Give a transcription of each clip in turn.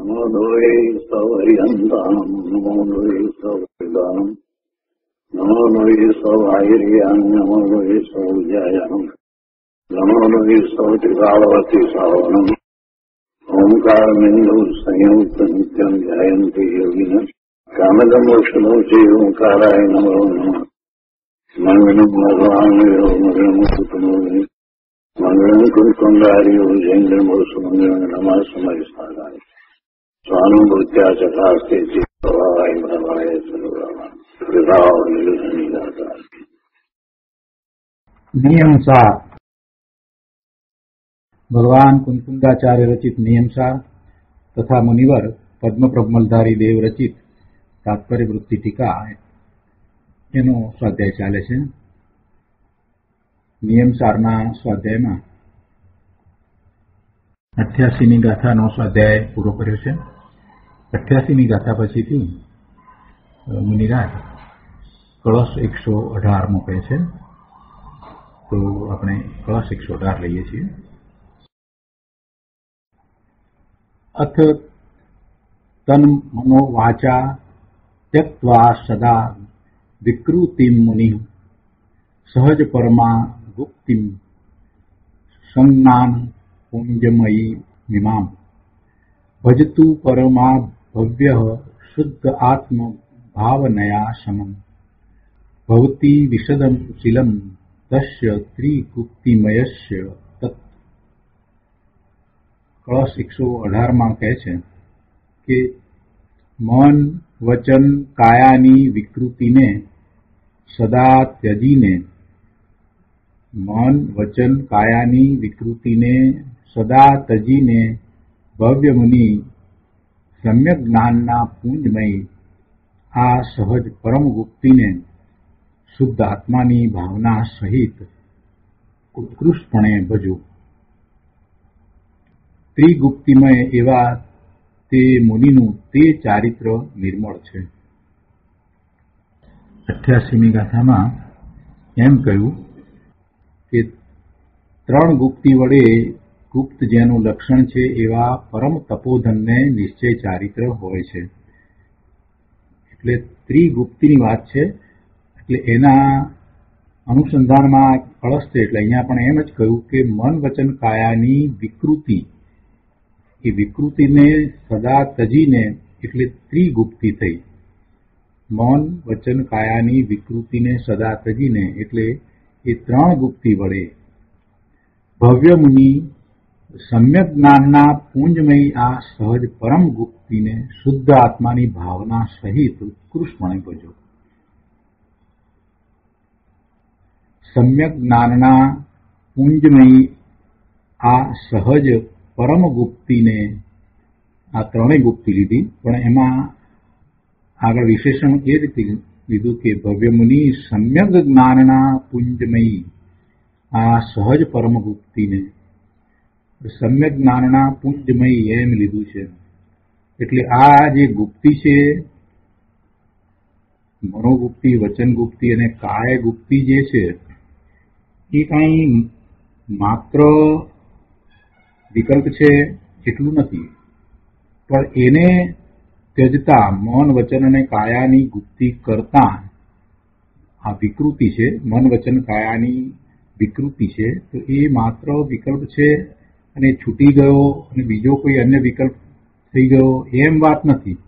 નમો દ્વૈ સૌર્યંતામ નમો દ્વૈ સૌદાનમ નમો દ્વૈ સૌર્યામ નમો દ્વૈ સૌજયામ નમો દ્વૈ સૌત્રિકાળવતી સાવનમ ઓંકારમિંદુ સંયુક્ત નિત્યમ ધ્યાયંતિ યોગિન કામદમોક્ષદો શ્રી ઓંકારાય નમો નમઃ મંગલમ ભગવાન મંગલમ મંગલમ કુંકુંડાર્યો જૈન્દ્રમોષ મંગલમ રમા સમય સ્થાનાય સ્વાનુભૂત્યા ચકાસ્તે ચિત્તવાય ભવાય સર્વરામ નિયમસાર ભગવાન કુંકુંદાચાર્ય રચિત નિયમસાર તથા મુનિવર પદ્મપ્રબમલધારી દેવ રચિત તાત્પર્ય વૃત્તિ ટીકા એનો સ્વાધ્યાય ચાલે છે. નિયમસારના સ્વાધ્યાયમાં 88મી ગાથાનો સ્વાધ્યાય પૂરો કર્યો છે. 88મી ગાથા પછીથી મુનિરાજ કળશ 118 કહે છે, તો આપણે કળશ 118 લઈએ છીએ. અથ તન મનો વાચા ત્યક્ત્વા સદા વિકૃતિમ મુનિ સહજ પરમા ગુપ્તિમ સંજ્ઞાન પુંજમયી મિમામ ભજતુ પરમા ભવ્ય શુદ્ધ આત્મ ભાવનયા સમમ ભવતી વિશદમ શીલમ તસ્ય ત્રિગુપ્તિમયસ્ય તત્. કળશ 118 કહે છે કે મન વચન કાયાની વિકૃતિને સદા ત્યજીને સદા તજીને ભવ્ય મુનિ સમ્યક જ્ઞાનના પુંજમય આ સહજ પરમ ગુપ્તિને શુદ્ધ આત્માની ભાવના સહિત ઉત્કૃષ્ટપણે ભજો. ત્રિગુપ્તિમય એવા તે મુનિનું તે ચારિત્ર નિર્મળ છે. 88મી ગાથામાં એમ કહ્યું કે 3 ગુપ્તિ વડે ગુપ્ત જેનું લક્ષણ છે એવા પરમ તપોધનને નિશ્ચય ચારિત્ર હોય છે. એટલે ત્રિગુપ્તિની વાત છે, એટલે એના અનુસંધાનમાં કળશ છે. એટલે અહીંયા પણ એમ જ કહ્યું કે મન વચન કાયાની વિકૃતિ, એ વિકૃતિને સદા તજીને એટલે ત્રિગુપ્તિ થઈ. મન વચન કાયાની વિકૃતિને સદા તજીને એટલે એ 3 ગુપ્તિ વડે ભવ્ય મુનિ સમ્યક જ્ઞાનના પુંજમય આ સહજ પરમ ગુપ્તિને શુદ્ધ આત્માની ભાવના સહિત ઉત્કૃષ્ટપણે ભજો. સમ્યક જ્ઞાનના પુંજમય આ સહજ પરમ ગુપ્તિને, આ 3 ગુપ્તિ લીધી, પણ એમાં આગળ વિશેષણ એ રીતે લીધું કે ભવ્ય મુનિ સમ્યક જ્ઞાનના પુંજમયી આ સહજ પરમ ગુપ્તિને સમ્યક જ્ઞાનના પુંજમયી એમ લીધું છે. એટલે આ જે ગુપ્તિ છે, મનોગુપ્તિ, વચન ગુપ્તિ અને કાય ગુપ્તિ જે છે, એ કઈ માત્ર વિકલ્પ છે એટલું નથી, પણ એને ત્યજતા મન વચન અને કાયાની ગુપ્તિ કરતા આ વિકૃતિ છે, મન વચન કાયાની વિકૃતિ છે, તો એ માત્ર વિકલ્પ છે અને છૂટી ગયો અને બીજો કોઈ અન્ય વિકલ્પ થઈ ગયો એમ વાત નથી.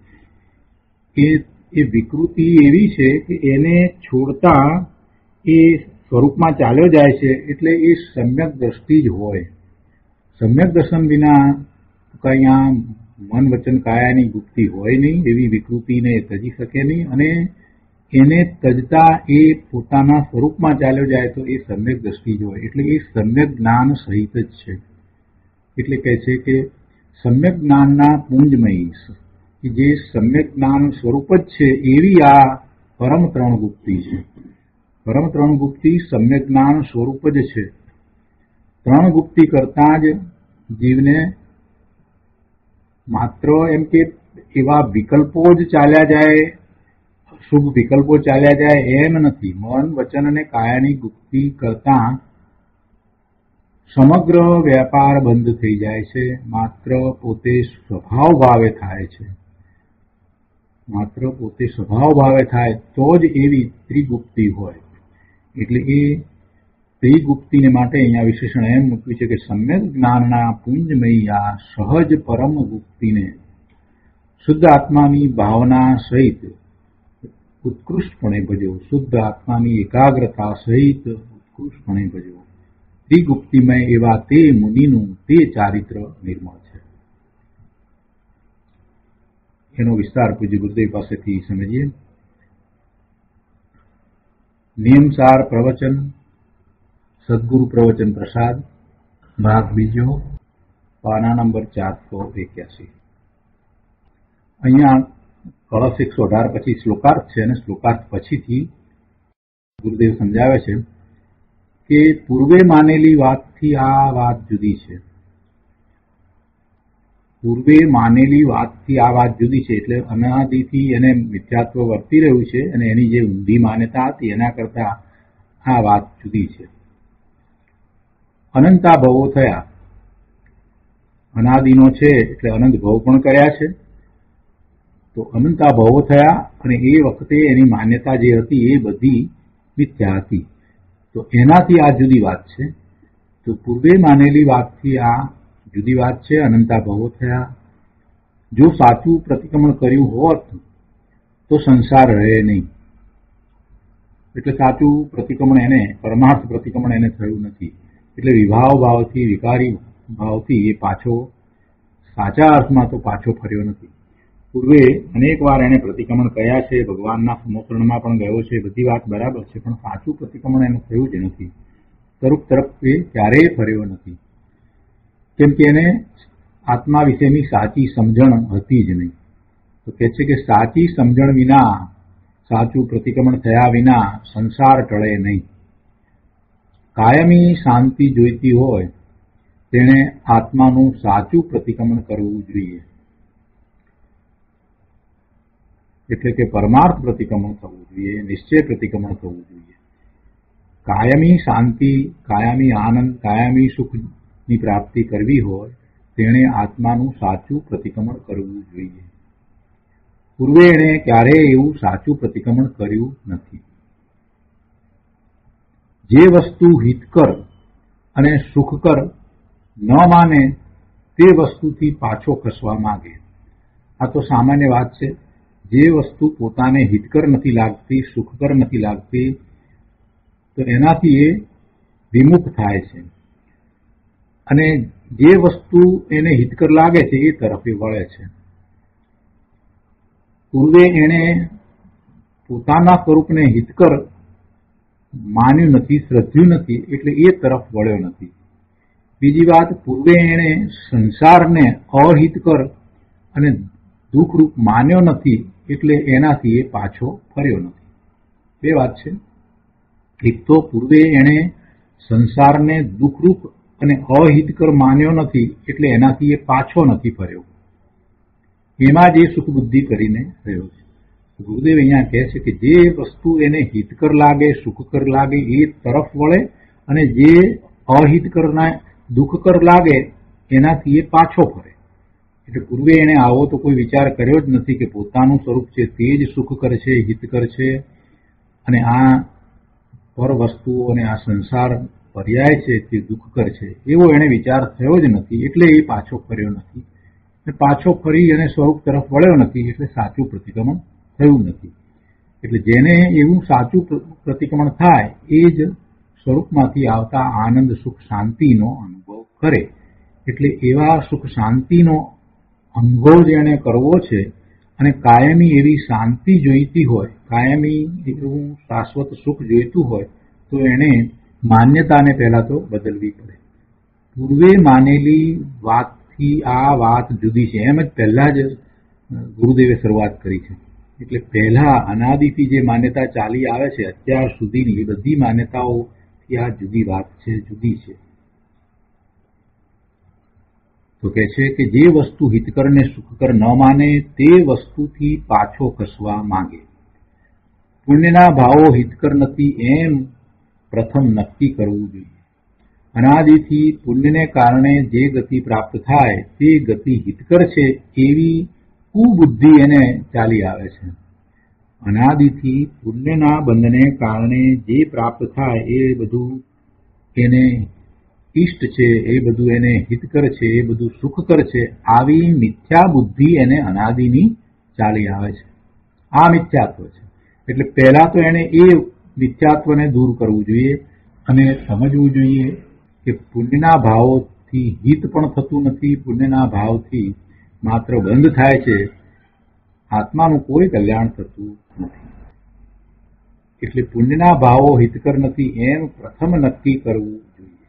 એ વિકૃતિ એવી છે કે એને છોડતા એ સ્વરૂપમાં ચાલ્યો જાય છે, એટલે એ સમ્યક દ્રષ્ટિ જ હોય. સમ્યક દર્શન વિના અહીંયા મન વચન કાયાની ગુપ્તિ હોય નહીં, એવી વિકૃતિને તજી શકે નહીં, અને એને તજતા એ પોતાના સ્વરૂપમાં ચાલ્યો જાય તો એ સમ્યક દ્રષ્ટિ જ હોય. એટલે એ સમ્યક જ્ઞાન સહિત જ છે. એટલે કહે છે કે સમ્યક જ્ઞાનના પુંજમયી, જે સમ્યક જ્ઞાન સ્વરૂપ જ છે એવી આ પરમ 3 ગુપ્તિ છે. પરમ 3 ગુપ્તિ સમ્યક જ્ઞાન સ્વરૂપ જ છે. 3 ગુપ્તિ કરતા જ જીવને માત્ર એમ કે એવા વિકલ્પો જ ચાલ્યા જાય, શુભ વિકલ્પો ચાલ્યા જાય એમ નથી. મન વચન અને કાયાની ગુપ્તિ કરતા સમગ્ર વ્યાપાર બંધ થઈ જાય છે, માત્ર પોતે સ્વભાવ ભાવે થાય છે. માત્ર પોતે સ્વભાવ ભાવે થાય તો જ એવી ત્રિગુપ્તિ હોય. એટલે એ ત્રિગુપ્તિને માટે અહીંયા વિશેષણ એમ મૂક્યું છે કે સમ્યક જ્ઞાનના પુંજમયી આ સહજ પરમ ગુપ્તિને શુદ્ધ આત્માની ભાવના સહિત ઉત્કૃષ્ટપણે ભજવો. શુદ્ધ આત્માની એકાગ્રતા સહિત ઉત્કૃષ્ટપણે ભજવો. ત્રિગુપ્તિમય એવા તે મુનિનું તે ચારિત્ર નિર્મળ છે. એનો વિસ્તાર પૂજ્ય ગુરુદેવ પાસેથી સમજીએ. નિયમસાર પ્રવચન, સદગુરુ પ્રવચન પ્રસાદ, ભાગ બીજો, પાના નંબર 481. અહીંયા કળશ 118 પછી શ્લોકાર્થ છે અને શ્લોકાર્થ પછીથી ગુરુદેવ સમજાવે છે કે પૂર્વે માનેલી વાતથી આ વાત જુદી છે. પૂર્વે માનેલી વાતથી આ વાત જુદી છે એટલે અનાદિથી એને મિથ્યાત્વ વર્તી રહ્યું છે અને એની જે ઊંધી માન્યતા હતી એના કરતા આ વાત જુદી છે. અનંતા ભવો થયા. અનાદિનો છે એટલે અનંત ભવ પણ કર્યા છે. તો અનંતા ભવો થયા અને એ વખતે એની માન્યતા જે હતી એ બધી મિથ્યા હતી. તો એનાથી આ જુદી વાત છે. તો પૂર્વે માનેલી વાતથી આ જુદી વાત છે. અનંતા ભવો થયા. જો સાચું પ્રતિક્રમણ કર્યું હોત તો સંસાર રહે નહીં. એટલે સાચું પ્રતિક્રમણ એને પરમાર્થ પ્રતિક્રમણ એને થયું નથી. એટલે વિભાવ ભાવથી વિકારી ભાવથી એ પાછો સાચા અર્થમાં તો પાછો ફર્યો નથી. પૂર્વે અનેક વાર એને પ્રતિક્રમણ કર્યા છે, ભગવાનના સમોસરણમાં પણ ગયો છે, બધી વાત બરાબર છે, પણ સાચું પ્રતિક્રમણ એને થયું જ નથી. સ્વરૂપ તરફ એ ક્યારેય ફર્યો નથી. કેમ કે એને આત્મા વિશેની સાચી સમજણ હતી જ નહીં. તો કહે છે કે સાચી સમજણ વિના, સાચું પ્રતિક્રમણ થયા વિના સંસાર ટળે નહીં. કાયમી શાંતિ જોઈતી હોય તેણે આત્માનું સાચું પ્રતિક્રમણ કરવું જોઈએ. એટલે કે પરમાર્થ પ્રતિક્રમણ થવું જોઈએ, નિશ્ચય પ્રતિક્રમણ થવું જોઈએ. કાયમી શાંતિ, કાયમી આનંદ, કાયમી સુખની પ્રાપ્તિ કરવી હોય તેણે આત્માનું સાચું પ્રતિક્રમણ કરવું જોઈએ. પૂર્વે એણે ક્યારેય એવું સાચું પ્રતિક્રમણ કર્યું નથી. જે વસ્તુ હિતકર અને સુખકર ન માને તે વસ્તુથી પાછો ખસવા માંગે. આ તો સામાન્ય વાત છે. જે વસ્તુ પોતાને હિતકર નથી લાગતી, સુખકર નથી લાગતી, તો એનાથી એ વિમુખ થાય છે અને જે વસ્તુ એને હિતકર લાગે છે એ તરફ એ વળે છે. પૂર્વે એણે પોતાના સ્વરૂપને હિતકર માન્યું નથી, શ્રદ્ધ્યું નથી, એટલે એ તરફ વળ્યો નથી. બીજી વાત, પૂર્વે એણે સંસારને અહિતકર અને દુઃખરૂપ માન્યો નથી, એટલે એનાથી એ પાછો ફર્યો નથી. બે વાત છે. એક તો પૂર્વે એણે સંસારને દુઃખરૂપ અને અહિતકર માન્યો નથી, એટલે એનાથી એ પાછો નથી ફર્યો. એમાં જ એ સુખ બુદ્ધિ કરીને રહ્યો છે. ગુરુદેવ અહીંયા કહે છે કે જે વસ્તુ એને હિતકર લાગે, સુખકર લાગે એ તરફ વળે અને જે અહિતકરના દુઃખકર લાગે એનાથી એ પાછો ફરે. એટલે પૂર્વે એને આવો તો કોઈ વિચાર કર્યો જ નથી કે પોતાનું સ્વરૂપ છે તે જ સુખકર છે, હિતકર છે અને આ પર વસ્તુઓ અને આ સંસાર પર્યાય છે તે દુઃખકર છે, એવો એને વિચાર થયો જ નથી. એટલે એ પાછો ફર્યો નથી. પાછો ફરી અને સ્વરૂપ તરફ વળ્યો નથી, એટલે સાચું પ્રતિક્રમણ થયું નથી. એટલે જેને એવું સાચું પ્રતિક્રમણ થાય એ જ સ્વરૂપમાંથી આવતા આનંદ, સુખ, શાંતિનો અનુભવ કરે. એટલે એવા સુખ શાંતિનો અનુભવ જેને કરવો છે અને કાયમી એવી શાંતિ જોઈતી હોય, કાયમી એવું શાશ્વત સુખ જોઈતું હોય તો એને માન્યતાને પહેલા તો બદલવી પડે. પૂર્વે માનેલી વાતથી આ વાત જુદી છે, એમ જ પહેલા જ ગુરુદેવે શરૂઆત કરી છે. એટલે પહેલા અનાદિથી જે માન્યતા ચાલી આવે છે અત્યાર સુધીની એ બધી માન્યતાઓથી આ જુદી વાત છે, જુદી છે. તો કહે છે કે જે વસ્તુ હિતકર ને સુખકર ન માને તે વસ્તુથી પાછો ખસવા માંગે. પુણ્યના ભાવો હિતકર નથી એમ પ્રથમ નક્કી કરવું જોઈએ. અનાદિથી પુણ્યને કારણે જે ગતિ પ્રાપ્ત થાય તે ગતિ હિતકર છે એવી કુબુદ્ધિ એને ચાલી આવે છે. અનાદિથી પુણ્યના બંધને કારણે જે પ્રાપ્ત થાય એ બધું એને ઇષ્ટ છે, એ બધું એને હિતકર છે, એ બધું સુખકર છે, આવી મિથ્યા બુદ્ધિ એને અનાદિની ચાલી આવે છે. આ મિથ્યાત્વ છે. એટલે પહેલા તો એને એ મિથ્યાત્વને દૂર કરવું જોઈએ અને સમજવું જોઈએ કે પુણ્યના ભાવોથી હિત પણ થતું નથી, પુણ્યના ભાવથી માત્ર બંધ થાય છે, આત્માનું કોઈ કલ્યાણ થતું નથી. એટલે પુણ્યના ભાવો હિતકર નથી એમ પ્રથમ નક્કી કરવું જોઈએ.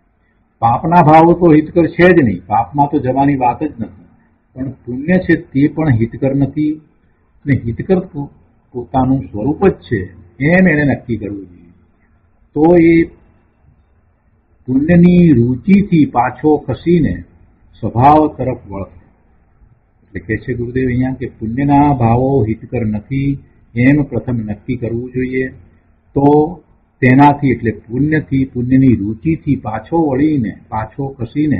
પાપના ભાવો તો હિતકર છે જ નહીં, પાપમાં તો જવાની વાત જ નથી, પણ પુણ્ય છે તે પણ હિતકર નથી અને હિતકર પોતાનું સ્વરૂપ જ છે એમ એને નક્કી કરવું જોઈએ. તો એ પુણ્યની રુચિથી પાછો ખસીને સ્વભાવ તરફ વળશે. એટલે કે છે ગુરુદેવ અહીંયા કે પુણ્યના ભાવો હિતકર નથી એમ પ્રથમ નક્કી કરવું જોઈએ. તો તેનાથી એટલે પુણ્યથી, પુણ્યની રુચિથી પાછો વળીને, પાછો ખસીને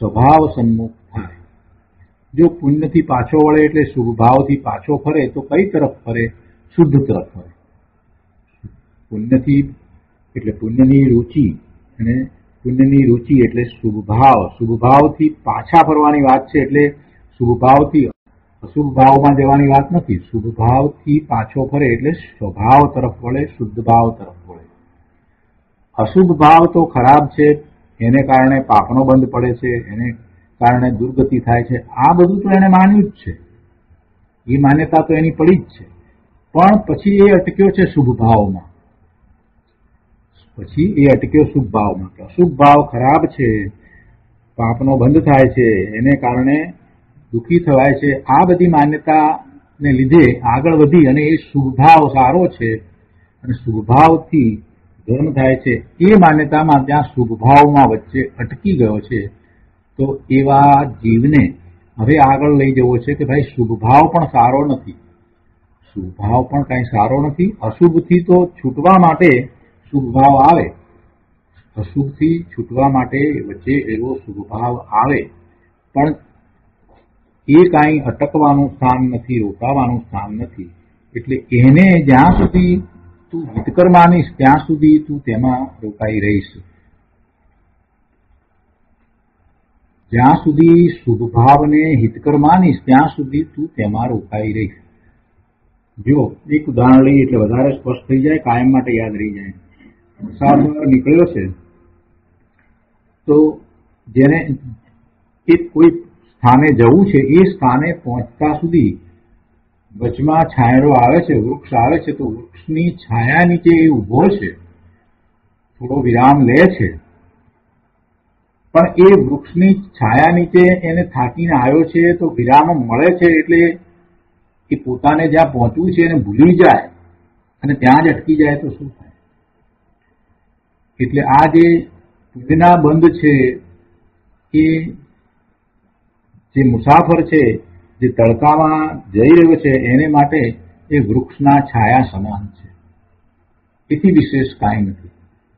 સ્વભાવ સન્મુખ થાય. જો પુણ્યથી પાછો વળે એટલે શુભ ભાવથી પાછો ફરે તો કઈ તરફ ફરે? શુદ્ધ તરફ ફરે. પુણ્યથી એટલે પુણ્યની રુચિ, અને પુણ્યની રુચિ એટલે શુભ ભાવ. શુભ ભાવથી પાછા ફરવાની વાત છે, એટલે શુભ ભાવથી અશુભ ભાવમાં જવાની વાત નથી. શુભ ભાવથી પાછો ફરે એટલે સ્વભાવ તરફ વળે, શુદ્ધ ભાવ તરફ વળે. અશુભ ભાવ તો ખરાબ છે, એને કારણે પાપનો બંધ પડે છે, એને કારણે દુર્ગતિ થાય છે. આ બધું તો એને માન્યું જ છે, એ માન્યતા તો એની પડી જ છે. પણ પછી એ અટક્યો છે શુભ ભાવમાં, પછી એ અટક્યો શુભ ભાવમાં. અશુભ ભાવ ખરાબ છે, પાપનો બંધ થાય છે, એને કારણે દુઃખી થવાય છે. આ બધી માન્યતાને લીધે આગળ વધી અને એ શુભ ભાવ સારો છે અને શુભ ભાવથી ધર્મ થાય છે, એ માન્યતામાં ત્યાં શુભ ભાવમાં વચ્ચે અટકી ગયો છે. તો એવા જીવને હવે આગળ લઈ જવો છે કે ભાઈ શુભ ભાવ પણ સારો નથી, શુભ ભાવ પણ કઈ સારો નથી. અશુભથી તો છૂટવા માટે શુભ ભાવ આવે, અશુભથી છૂટવા માટે વચ્ચે એવો શુભ ભાવ આવે, પણ એ કાંઈ અટકવાનું સ્થાન નથી, રોકાવાનું સ્થાન નથી. એટલે એને જ્યાં સુધી તું હિતકર માનીશ ત્યાં સુધી તું તેમાં રોકાઈ રહીશ. જ્યાં સુધી શુભ ભાવને હિતકર માનીશ ત્યાં સુધી તું તેમાં રોકાઈ રહીશ. જો એક ઉદાહરણ લઈએ એટલે વધારે સ્પષ્ટ થઈ જાય, કાયમ માટે યાદ રહી જાય. મુસાફર નીકળ્યો છે તો જેને એક કોઈ સ્થાને જવું છે, એ સ્થાને પહોંચતા સુધી વચમાં છાંયડો આવે છે, વૃક્ષ આવે છે, તો વૃક્ષની છાયા નીચે એ ઉભો છે, થોડો વિરામ લે છે, પણ એ વૃક્ષની છાયા નીચે એને થાકીને આવ્યો છે તો વિરામ મળે છે એટલે એ પોતાને જ્યાં પહોંચવું છે એને ભૂલી જાય અને ત્યાં જ અટકી જાય તો શું થાય? એટલે આ જે પુણ્યના બંધ છે, એ જે મુસાફર છે, જે તડકામાં જઈ રહ્યો છે, એને માટે એ વૃક્ષના છાયા સમાન છે, એથી વિશેષ કાંઈ નથી.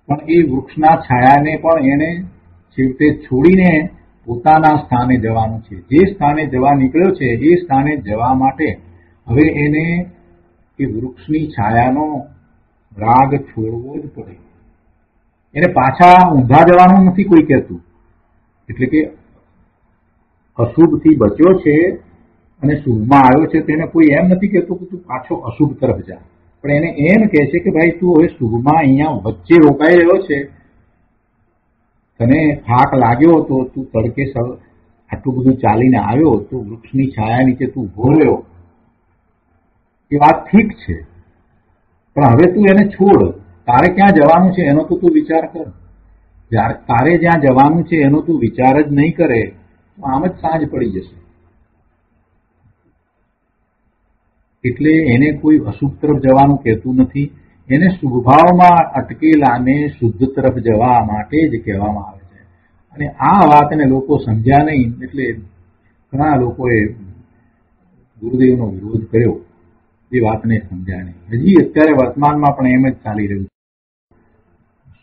પણ એ વૃક્ષના છાયાને પણ એને છેવટે છોડીને પોતાના સ્થાને જવાનું છે. જે સ્થાને જવા નીકળ્યો છે એ સ્થાને જવા માટે હવે એને એ વૃક્ષની છાયાનો રાગ છોડવો જ પડે. એને પાછા ઊંધા જવાનું નથી કોઈ કહેતું. એટલે કે અશુભથી બચ્યો છે અને શુભમાં આવ્યો છે, તેને કોઈ એમ નથી કહેતું કે તું પાછો અશુભ તરફ જા, પણ એને એમ કહે છે કે ભાઈ તું હવે શુભમાં અહીંયા વચ્ચે રોકાઈ રહ્યો છે, તને થાક લાગ્યો તો તું તડકે આટલું બધું ચાલીને આવ્યો તો વૃક્ષની છાયા નીચે તું ઉભો રહ્યો, એ વાત ઠીક છે, પણ હવે તું એને છોડ. તારે ક્યાં જવાનું છે એનો તો તું વિચાર કર. તારે જ્યાં જવાનું છે એનો તું વિચાર જ નહીં કરે તો આમ જ સાંજ પડી જશે. એટલે એને કોઈ અશુભ તરફ જવાનું કહેતું નથી, એને શુભભાવમાં અટકેલાને શુદ્ધ તરફ જવા માટે જ કહેવામાં આવે છે. અને આ વાતને લોકો સમજ્યા નહીં એટલે ઘણા લોકોએ ગુરુદેવનો વિરોધ કર્યો, એ વાતને સમજ્યા નહીં. હજી અત્યારે વર્તમાનમાં પણ એમ જ ચાલી રહ્યું છે.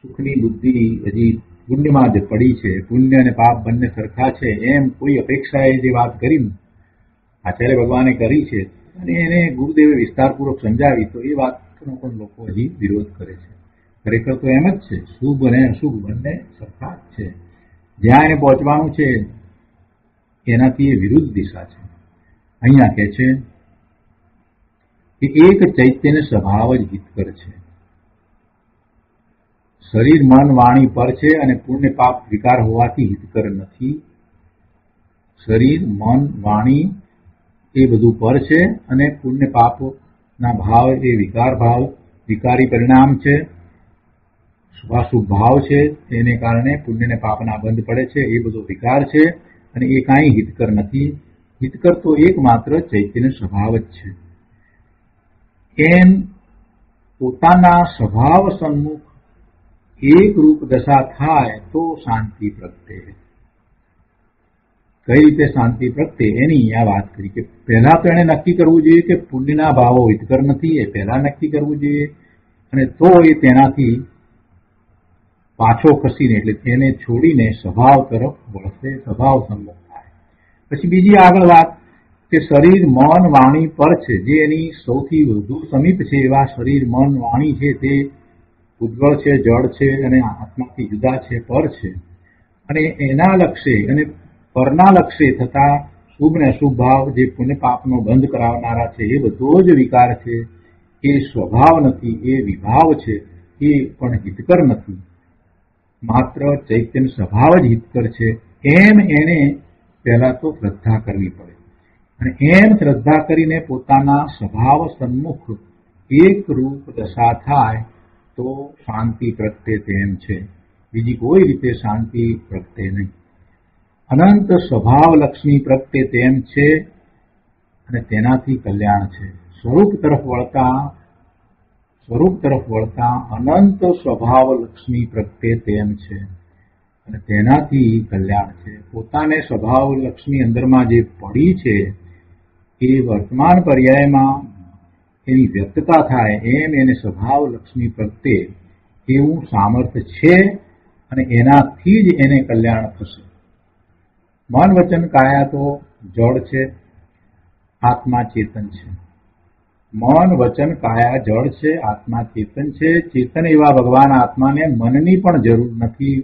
સુખની બુદ્ધિ હજી પુણ્યમાં જ પડી છે, પુણ્ય અને પાપ બંને સરખા છે, એમ કોઈ અપેક્ષાએ જે વાત કરી આચાર્ય ભગવાને કરી છે અને એને ગુરુદેવે વિસ્તારપૂર્વક સમજાવી, તો એ વાતનો પણ લોકો હજી વિરોધ કરે છે. ખરેખર તો એમ જ છે, શુભ અને અશુભ બંને સરખા જ છે. જ્યાં એને પહોંચવાનું છે એનાથી એ વિરુદ્ધ દિશા છે. અહીંયા કહે છે કે એક ચૈતન્ય સ્વભાવ જ હિતકર છે. શરીર મન વાણી પર છે અને પુણ્ય પાપ વિકાર હોવાથી હિતકર નથી. શરીર મન વાણી એ બધું પર છે અને પુણ્ય પાપના ભાવ એ વિકાર ભાવ, વિકારી પરિણામ છે, શુભાશુભ ભાવ છે, તેને કારણે પુણ્ય અને પાપના બંધ પડે છે. એ બધો વિકાર છે અને એ કાંઈ હિતકર નથી. હિતકર તો એકમાત્ર ચૈતન્ય સ્વભાવ જ છે. એમ પોતાના સ્વભાવ સન્મુખ એક રૂપ દશા થાય તો શાંતિ પ્રગટે. કઈ રીતે શાંતિ પ્રગટે એની અહીંયા વાત કરી કે પહેલા તો એને નક્કી કરવું જોઈએ કે પુણ્યના ભાવો હિતકર નથી, એ પહેલા નક્કી કરવું જોઈએ અને તો એ તેનાથી પાછો ખસીને એટલે તેને છોડીને સ્વભાવ તરફ વળશે, સ્વભાવ સન્મુખ થાય. પછી બીજી આગળ વાત કે શરીર મન વાણી પર છે, જે એની સૌથી વધુ સમીપ છે એવા શરીર મન વાણી છે તે ઉદ્ગળ છે, જળ છે અને આત્માથી જુદા છે, પર છે. અને એના લક્ષ્ય અને પરના લક્ષ્ય થતા શુભ ને અશુભ ભાવ જે પુણ્ય પાપનો બંધ કરાવનારા છે એ બધો જ વિકાર છે. એ સ્વભાવ નથી, એ વિભાવ છે, એ પણ હિતકર નથી. માત્ર ચૈતન્ય સ્વભાવ જ હિતકર છે. એમ એને પહેલા તો શ્રદ્ધા કરવી પડે અને એમ શ્રદ્ધા કરીને પોતાના સ્વભાવ સન્મુખ એક રૂપ દશા થાય તો શાંતિ પ્રગટે તેમ છે. બીજી કોઈ રીતે શાંતિ પ્રગટે નહીં. અનંત સ્વભાવ લક્ષ્મી પ્રગટે તેમ છે અને તેનાથી કલ્યાણ છે. સ્વરૂપ તરફ વળતા અનંત સ્વભાવ લક્ષ્મી પ્રગટે તેમ છે અને તેનાથી કલ્યાણ છે. પોતાને સ્વભાવ લક્ષ્મી અંદરમાં જે પડી છે એ વર્તમાન પર્યાયમાં એની વ્યક્તતા થાય એમ એને સ્વભાવ લક્ષ્મી પ્રગટે એવું સામર્થ્ય છે અને એનાથી જ એને કલ્યાણ થશે. મન વચન કાયા તો જડ છે, આત્મા ચેતન છે. મન વચન કાયા જડ છે, આત્મા ચેતન છે. ચેતન એવા ભગવાન આત્માને મનની પણ જરૂર નથી,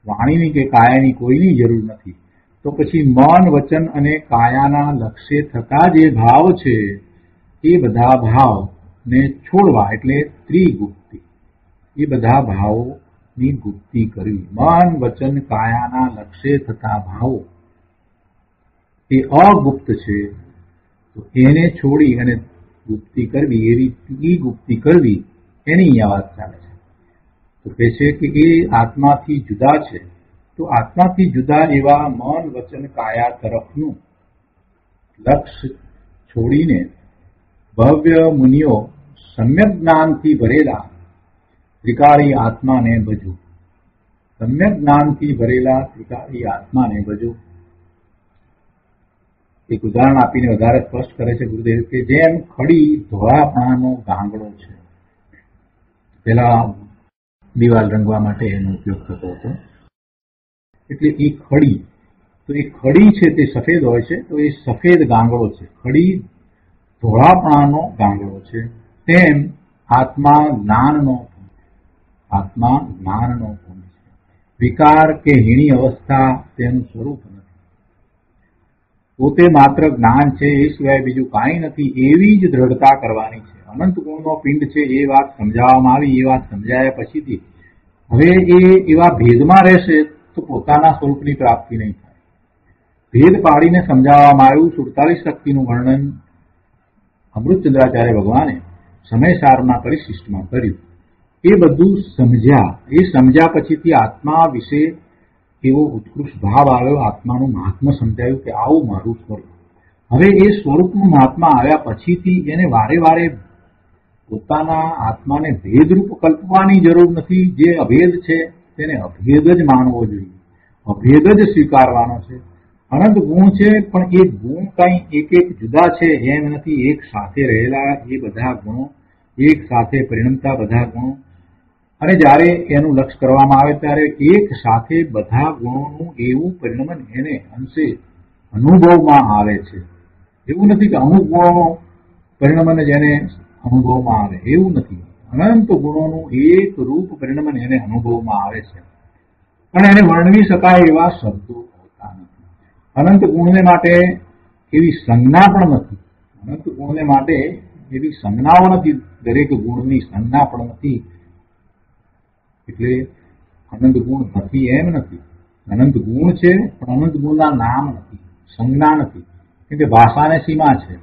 વાણીની કે કાયાની કોઈની જરૂર નથી. તો પછી મન વચન અને કાયાના લક્ષ્ય થતા જે ભાવ છે એ બધા ભાવને છોડવા એટલે ત્રિગુપ્તિ, એ બધા ભાવોની ગુપ્તિ કરવી. મન વચન કાયાના લક્ષ્ય થતા ભાવો એ અગુપ્ત છે, તો એને છોડી અને ગુપ્તિ કરવી, એવી ત્રિગુપ્તિ કરવી, એની અહીંયા વાત ચાલે છે. તો કહે છે કે એ આત્માથી જુદા છે, તો આત્માથી જુદા એવા મન વચન કાયા તરફનું લક્ષ્ય છોડીને ભવ્ય મુનિઓ સમ્યક જ્ઞાનથી ભરેલા ત્રિકાળી આત્માને ભજો. સમ્યક જ્ઞાનથી ભરેલા ત્રિકાળી આત્માને ભજો. એક ઉદાહરણ આપીને વધારે સ્પષ્ટ કરે છે ગુરુદેવ કે જેમ ખડી ધોળાપણાનો ગાંગડો છે. પેલા દિવાલ રંગવા માટે એનો ઉપયોગ થતો હતો. એટલે એ ખડી, તો એ ખડી છે તે સફેદ હોય છે, તો એ સફેદ ગાંગડો છે. ખડી ધોળાપણાનો ગાંગડો છે. તેમ આત્મા જ્ઞાનનો પુંજ છે. વિકાર કે હીણી અવસ્થા તેનું સ્વરૂપ નથી. પોતે માત્ર જ્ઞાન છે, એ સિવાય બીજું કાંઈ નથી, એવી જ દ્રઢતા કરવાની છે. અનંત ગુણનો પિંડ છે એ વાત સમજાવવામાં આવી. એ વાત સમજાયા પછીથી હવે એ એવા ભેદમાં રહેશે તો પોતાના સ્વરૂપની પ્રાપ્તિ નહીં થાય. ભેદ પાડીને સમજાવવામાં આવ્યું. 47 શક્તિનું વર્ણન અમૃતચંદ્રાચાર્ય ભગવાને સમયસારના પરિશિષ્ટમાં કર્યું. એ બધું સમજ્યા. એ સમજ્યા પછીથી આત્મા વિશે એવો ઉત્કૃષ્ટ ભાવ આવ્યો. આત્માનું મહાત્મા સમજાયું કે આવું મારું સ્વરૂપ. હવે એ સ્વરૂપનું મહાત્મા આવ્યા પછીથી એને વારે વારે પોતાના આત્માને ભેદરૂપ કલ્પવાની જરૂર નથી. જે અભેદ છે તેને અભેદ જ માનવો જોઈએ, અભેદ જ સ્વીકારવાનો છે. અનંત ગુણ છે પણ એ ગુણ કંઈ એક એક જુદા છે એમ નથી. એક સાથે રહેલા એ બધા ગુણો, એક સાથે પરિણમતા બધા ગુણો અને જ્યારે એનું લક્ષ કરવામાં આવે ત્યારે એક સાથે બધા ગુણોનું એવું પરિણમન એને અંશે અનુભવમાં આવે છે. એવું નથી કે અમુક ગુણોનો પરિણમન જ એને અનુભવમાં આવે, એવું નથી. અનંત ગુણોનું એક રૂપ પરિણમન એને અનુભવમાં આવે છે, પણ એને વર્ણવી શકાય એવા શબ્દો હોતા નથી. અનંત ગુણને માટે એવી સંજ્ઞા પણ નથી. અનંત ગુણને માટે એવી સંજ્ઞાઓ નથી. દરેક ગુણની સંજ્ઞા પણ નથી. એટલે અનંત ગુણ નથી એમ નથી. અનંત ગુણ છે, પણ અનંત ગુણના નામ નથી, સંજ્ઞા નથી. કેમ કે ભાષાને સીમા છે,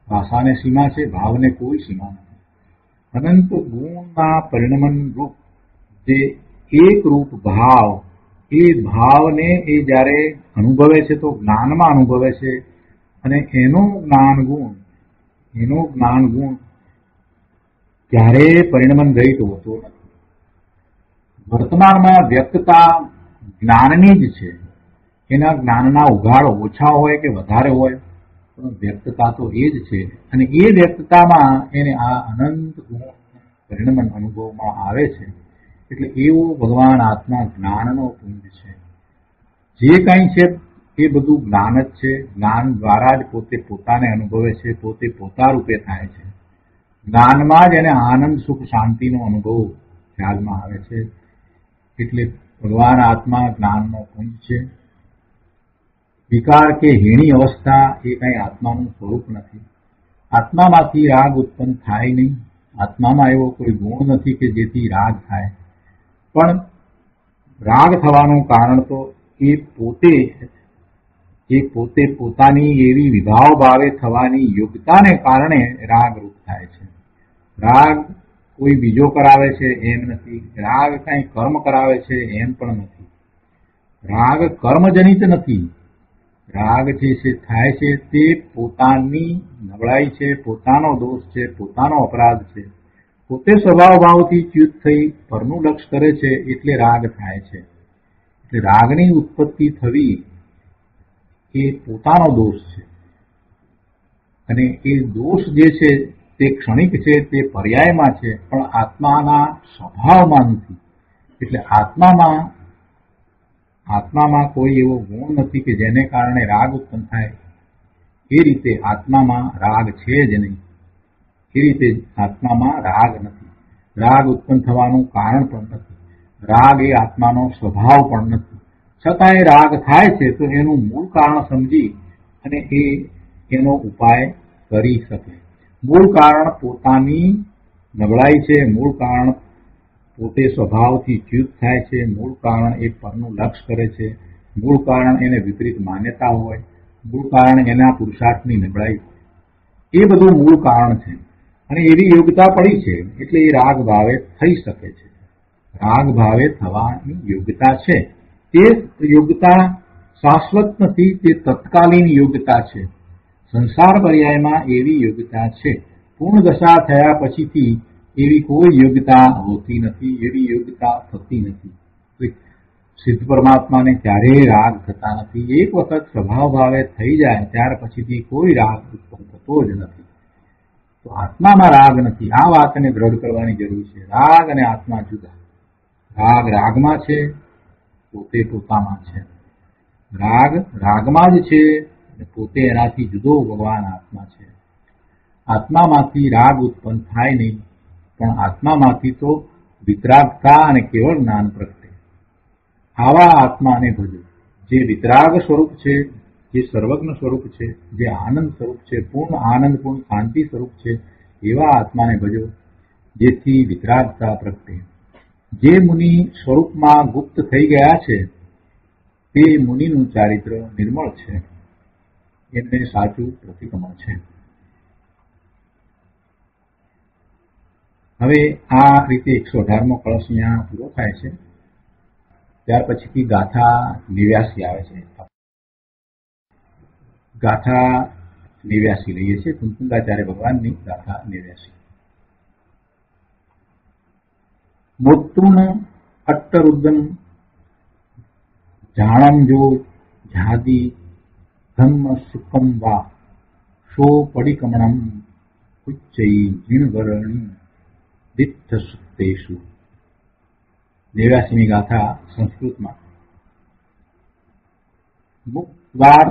ભાષાને સીમા છે, ભાવને કોઈ સીમા નથી. અનંત ગુણના પરિણમન રૂપ જે એક રૂપ ભાવ, એ ભાવને એ જ્યારે અનુભવે છે તો જ્ઞાનમાં અનુભવે છે, અને એનો જ્ઞાન ગુણ ક્યારેય પરિણમન રહિત હોતો નથી. વર્તમાનમાં વ્યક્તતા જ્ઞાનની જ છે. એના જ્ઞાનના ઉઘાડ ઓછા હોય કે વધારે હોય, પણ વ્યક્તતા તો એ જ છે. અને એ વ્યક્તતામાં એને આ અનંત ગુણ પરિણમન અનુભવમાં આવે છે. એટલે એવો ભગવાન આત્મા જ્ઞાનનો પુંજ છે. જે કંઈ છે એ બધું જ્ઞાન જ છે. જ્ઞાન દ્વારા જ પોતે પોતાને અનુભવે છે, પોતે પોતા રૂપે થાય છે. જ્ઞાનમાં જ એને આનંદ, સુખ, શાંતિનો અનુભવ ખ્યાલમાં આવે છે. એટલે ભગવાન આત્મા જ્ઞાનનો પુંજ છે. વિકાર કે હીણી અવસ્થા એ કંઈ આત્માનું સ્વરૂપ નથી. આત્મામાંથી રાગ ઉત્પન્ન થાય નહીં. આત્મામાં એવો કોઈ ગુણ નથી કે જેથી રાગ થાય. પણ રાગ થવાનું કારણ તો એ પોતે પોતાની એવી વિભાવ ભાવે થવાની યોગ્યતાને કારણે રાગરૂપ થાય છે. રાગ કોઈ બીજો કરાવે છે એમ નથી. રાગ કંઈ કર્મ કરાવે છે એમ પણ નથી. રાગ કર્મજનિત નથી. રાગ જે છે થાય છે તે પોતાની નબળાઈ છે, પોતાનો દોષ છે, પોતાનો અપરાધ છે. પોતે સ્વભાવ ભાવથી ચ્યુત થઈ પરનું લક્ષ કરે છે એટલે રાગ થાય છે. એટલે રાગની ઉત્પત્તિ થવી એ પોતાનો દોષ છે, અને એ દોષ જે છે તે ક્ષણિક છે, તે પર્યાયમાં છે, પણ આત્માના સ્વભાવમાં નથી. એટલે આત્મામાં કોઈ એવો ગુણ નથી કે જેને કારણે રાગ ઉત્પન્ન થાય. એ રીતે આત્મામાં રાગ છે જ નહીં. એ રીતે આત્મામાં રાગ નથી. રાગ ઉત્પન્ન થવાનું કારણ પણ નથી. રાગ એ આત્માનો સ્વભાવ પણ નથી. છતાં એ રાગ થાય છે તો એનું મૂળ કારણ સમજી અને એનો ઉપાય કરી શકે. મૂળ કારણ પોતાની નબળાઈ છે. મૂળ કારણ પોતે સ્વભાવથી ચ્યુત થાય છે. મૂળ કારણ એ પરનું લક્ષ કરે છે. મૂળ કારણ એને વિપરીત માન્યતા હોય. મૂળ કારણ એના પુરુષાર્થની નબળાઈ હોય. એ બધું મૂળ કારણ છે. અને એવી યોગ્યતા પડી છે એટલે એ રાગ ભાવે થઈ શકે છે. રાગ ભાવે થવાની યોગ્યતા છે. તે યોગ્યતા શાશ્વત નથી. તે તત્કાલીન યોગ્યતા છે. સંસાર પર્યાયમાં એવી યોગ્યતા છે. પૂર્ણ દશા થયા પછીથી એવી કોઈ યોગ્યતા હોતી નથી. એવી યોગ્યતા થતી નથી. સિદ્ધ પરમાત્માને ક્યારેય રાગ થતા નથી. એક વખત સ્વભાવ ભાવે થઈ જાય ત્યાર પછીથી કોઈ રાગ ઉત્પન્ન થતો જ નથી. તો આત્મામાં રાગ નથી. આ વાતને દ્રઢ કરવાની જરૂર છે. રાગ અને આત્મા જુદા. રાગ રાગમાં છે, પોતે પોતામાં છે. રાગ રાગમાં જ છે, પોતે એનાથી જુદો ભગવાન આત્મા છે. આત્મામાંથી રાગ ઉત્પન્ન થાય નહીં, પણ આત્મામાંથી તો વિતરાગતા અને કેવળ જ્ઞાન પ્રગટે. આવા આત્માને ભજો, જે વિતરાગ સ્વરૂપ છે, જે સર્વજ્ઞ સ્વરૂપ છે, જે આનંદ સ્વરૂપ છે, પૂર્ણ આનંદ, પૂર્ણ શાંતિ સ્વરૂપ છે. એવા આત્માને ભજો જેથી વિતરાગતા પ્રગટે. જે મુનિ સ્વરૂપમાં ગુપ્ત થઈ ગયા છે તે મુનિનું ચારિત્ર નિર્મળ છે. એમને સાચું પ્રતિક્રમણ છે. હવે આ રીતે 118મો કળશ અહીંયા પૂરો થાય છે. ત્યાર પછીથી ગાથા 89 આવે છે. ગાથા 89 લઈએ છીએ. કુંકુંદાચાર્ય ભગવાનની ગાથા 89. મોત્તુન અટ્ટરુદ્રમ જાણમ જો જાતિ ધમ્મ સુખમ વા શો પડિકમણમ ઉચ્ચૈ જીણવરણી દિત્થ સુક્તેષુ 89મી ગાથા સંસ્કૃતમાં. મુક્વાર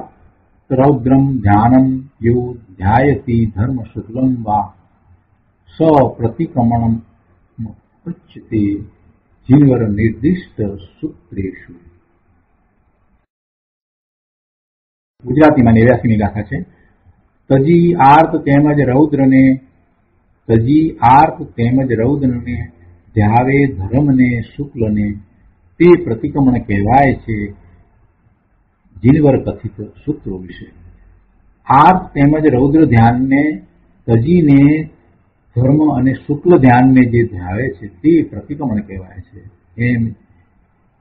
રૌદ્રમ ધ્યાનમ યો ધ્યાયતિ ધર્મ શુક્લમ વા સ પ્રતિક્રમણમ ઉચ્યતે જીવર નિર્દિષ્ટ સૂત્રેષુ. ગુજરાતીમાં 89મી ગાથા છે. તજી આર્ત તેમજ રૌદ્રને ધ્યાવે ધર્મને શુક્લને તે પ્રતિક્રમણ કહેવાય છે જીનવર કથિત સૂત્રો વિશે. આર્ત તેમજ રૌદ્ર ધ્યાનને તજીને ધર્મ અને શુક્લ ધ્યાનને જે ધ્યાવે છે તે પ્રતિક્રમણ કહેવાય છે એમ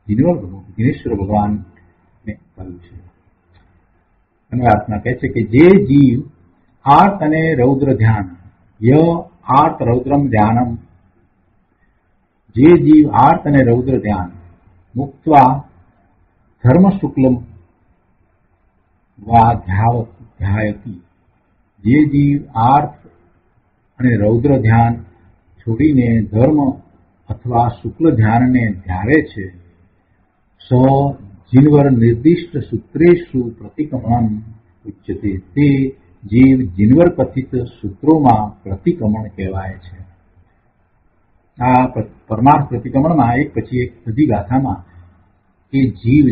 જીનેશ્વર ભગવાનને કહ્યું છે. અનુવાદમાં કહે છે કે જે જીવ આર્ત અને રૌદ્ર ધ્યાન આર્ત રૌદ્રમ ધ્યાનમ, જે જીવ આર્ત અને રૌદ્ર ધ્યાન મુક્ત્વા ધર્મ શુક્લમ વા ધ્યાયતિ, જે જીવ આર્ત અને રૌદ્ર ધ્યાન છોડીને ધર્મ અથવા શુક્લ ધ્યાનને ધ્યાવે છે સ જીનવર નિર્દિષ્ટ સૂત્રેષુ પ્રતિક્રમણમ ઉચ્યતે, તે જીવ જીનવર કથિત સૂત્રોમાં પ્રતિક્રમણ કહેવાય છે. આ પરમાર્થ પ્રતિક્રમણમાં એક પછી એક બધી ગાથામાં એ જીવ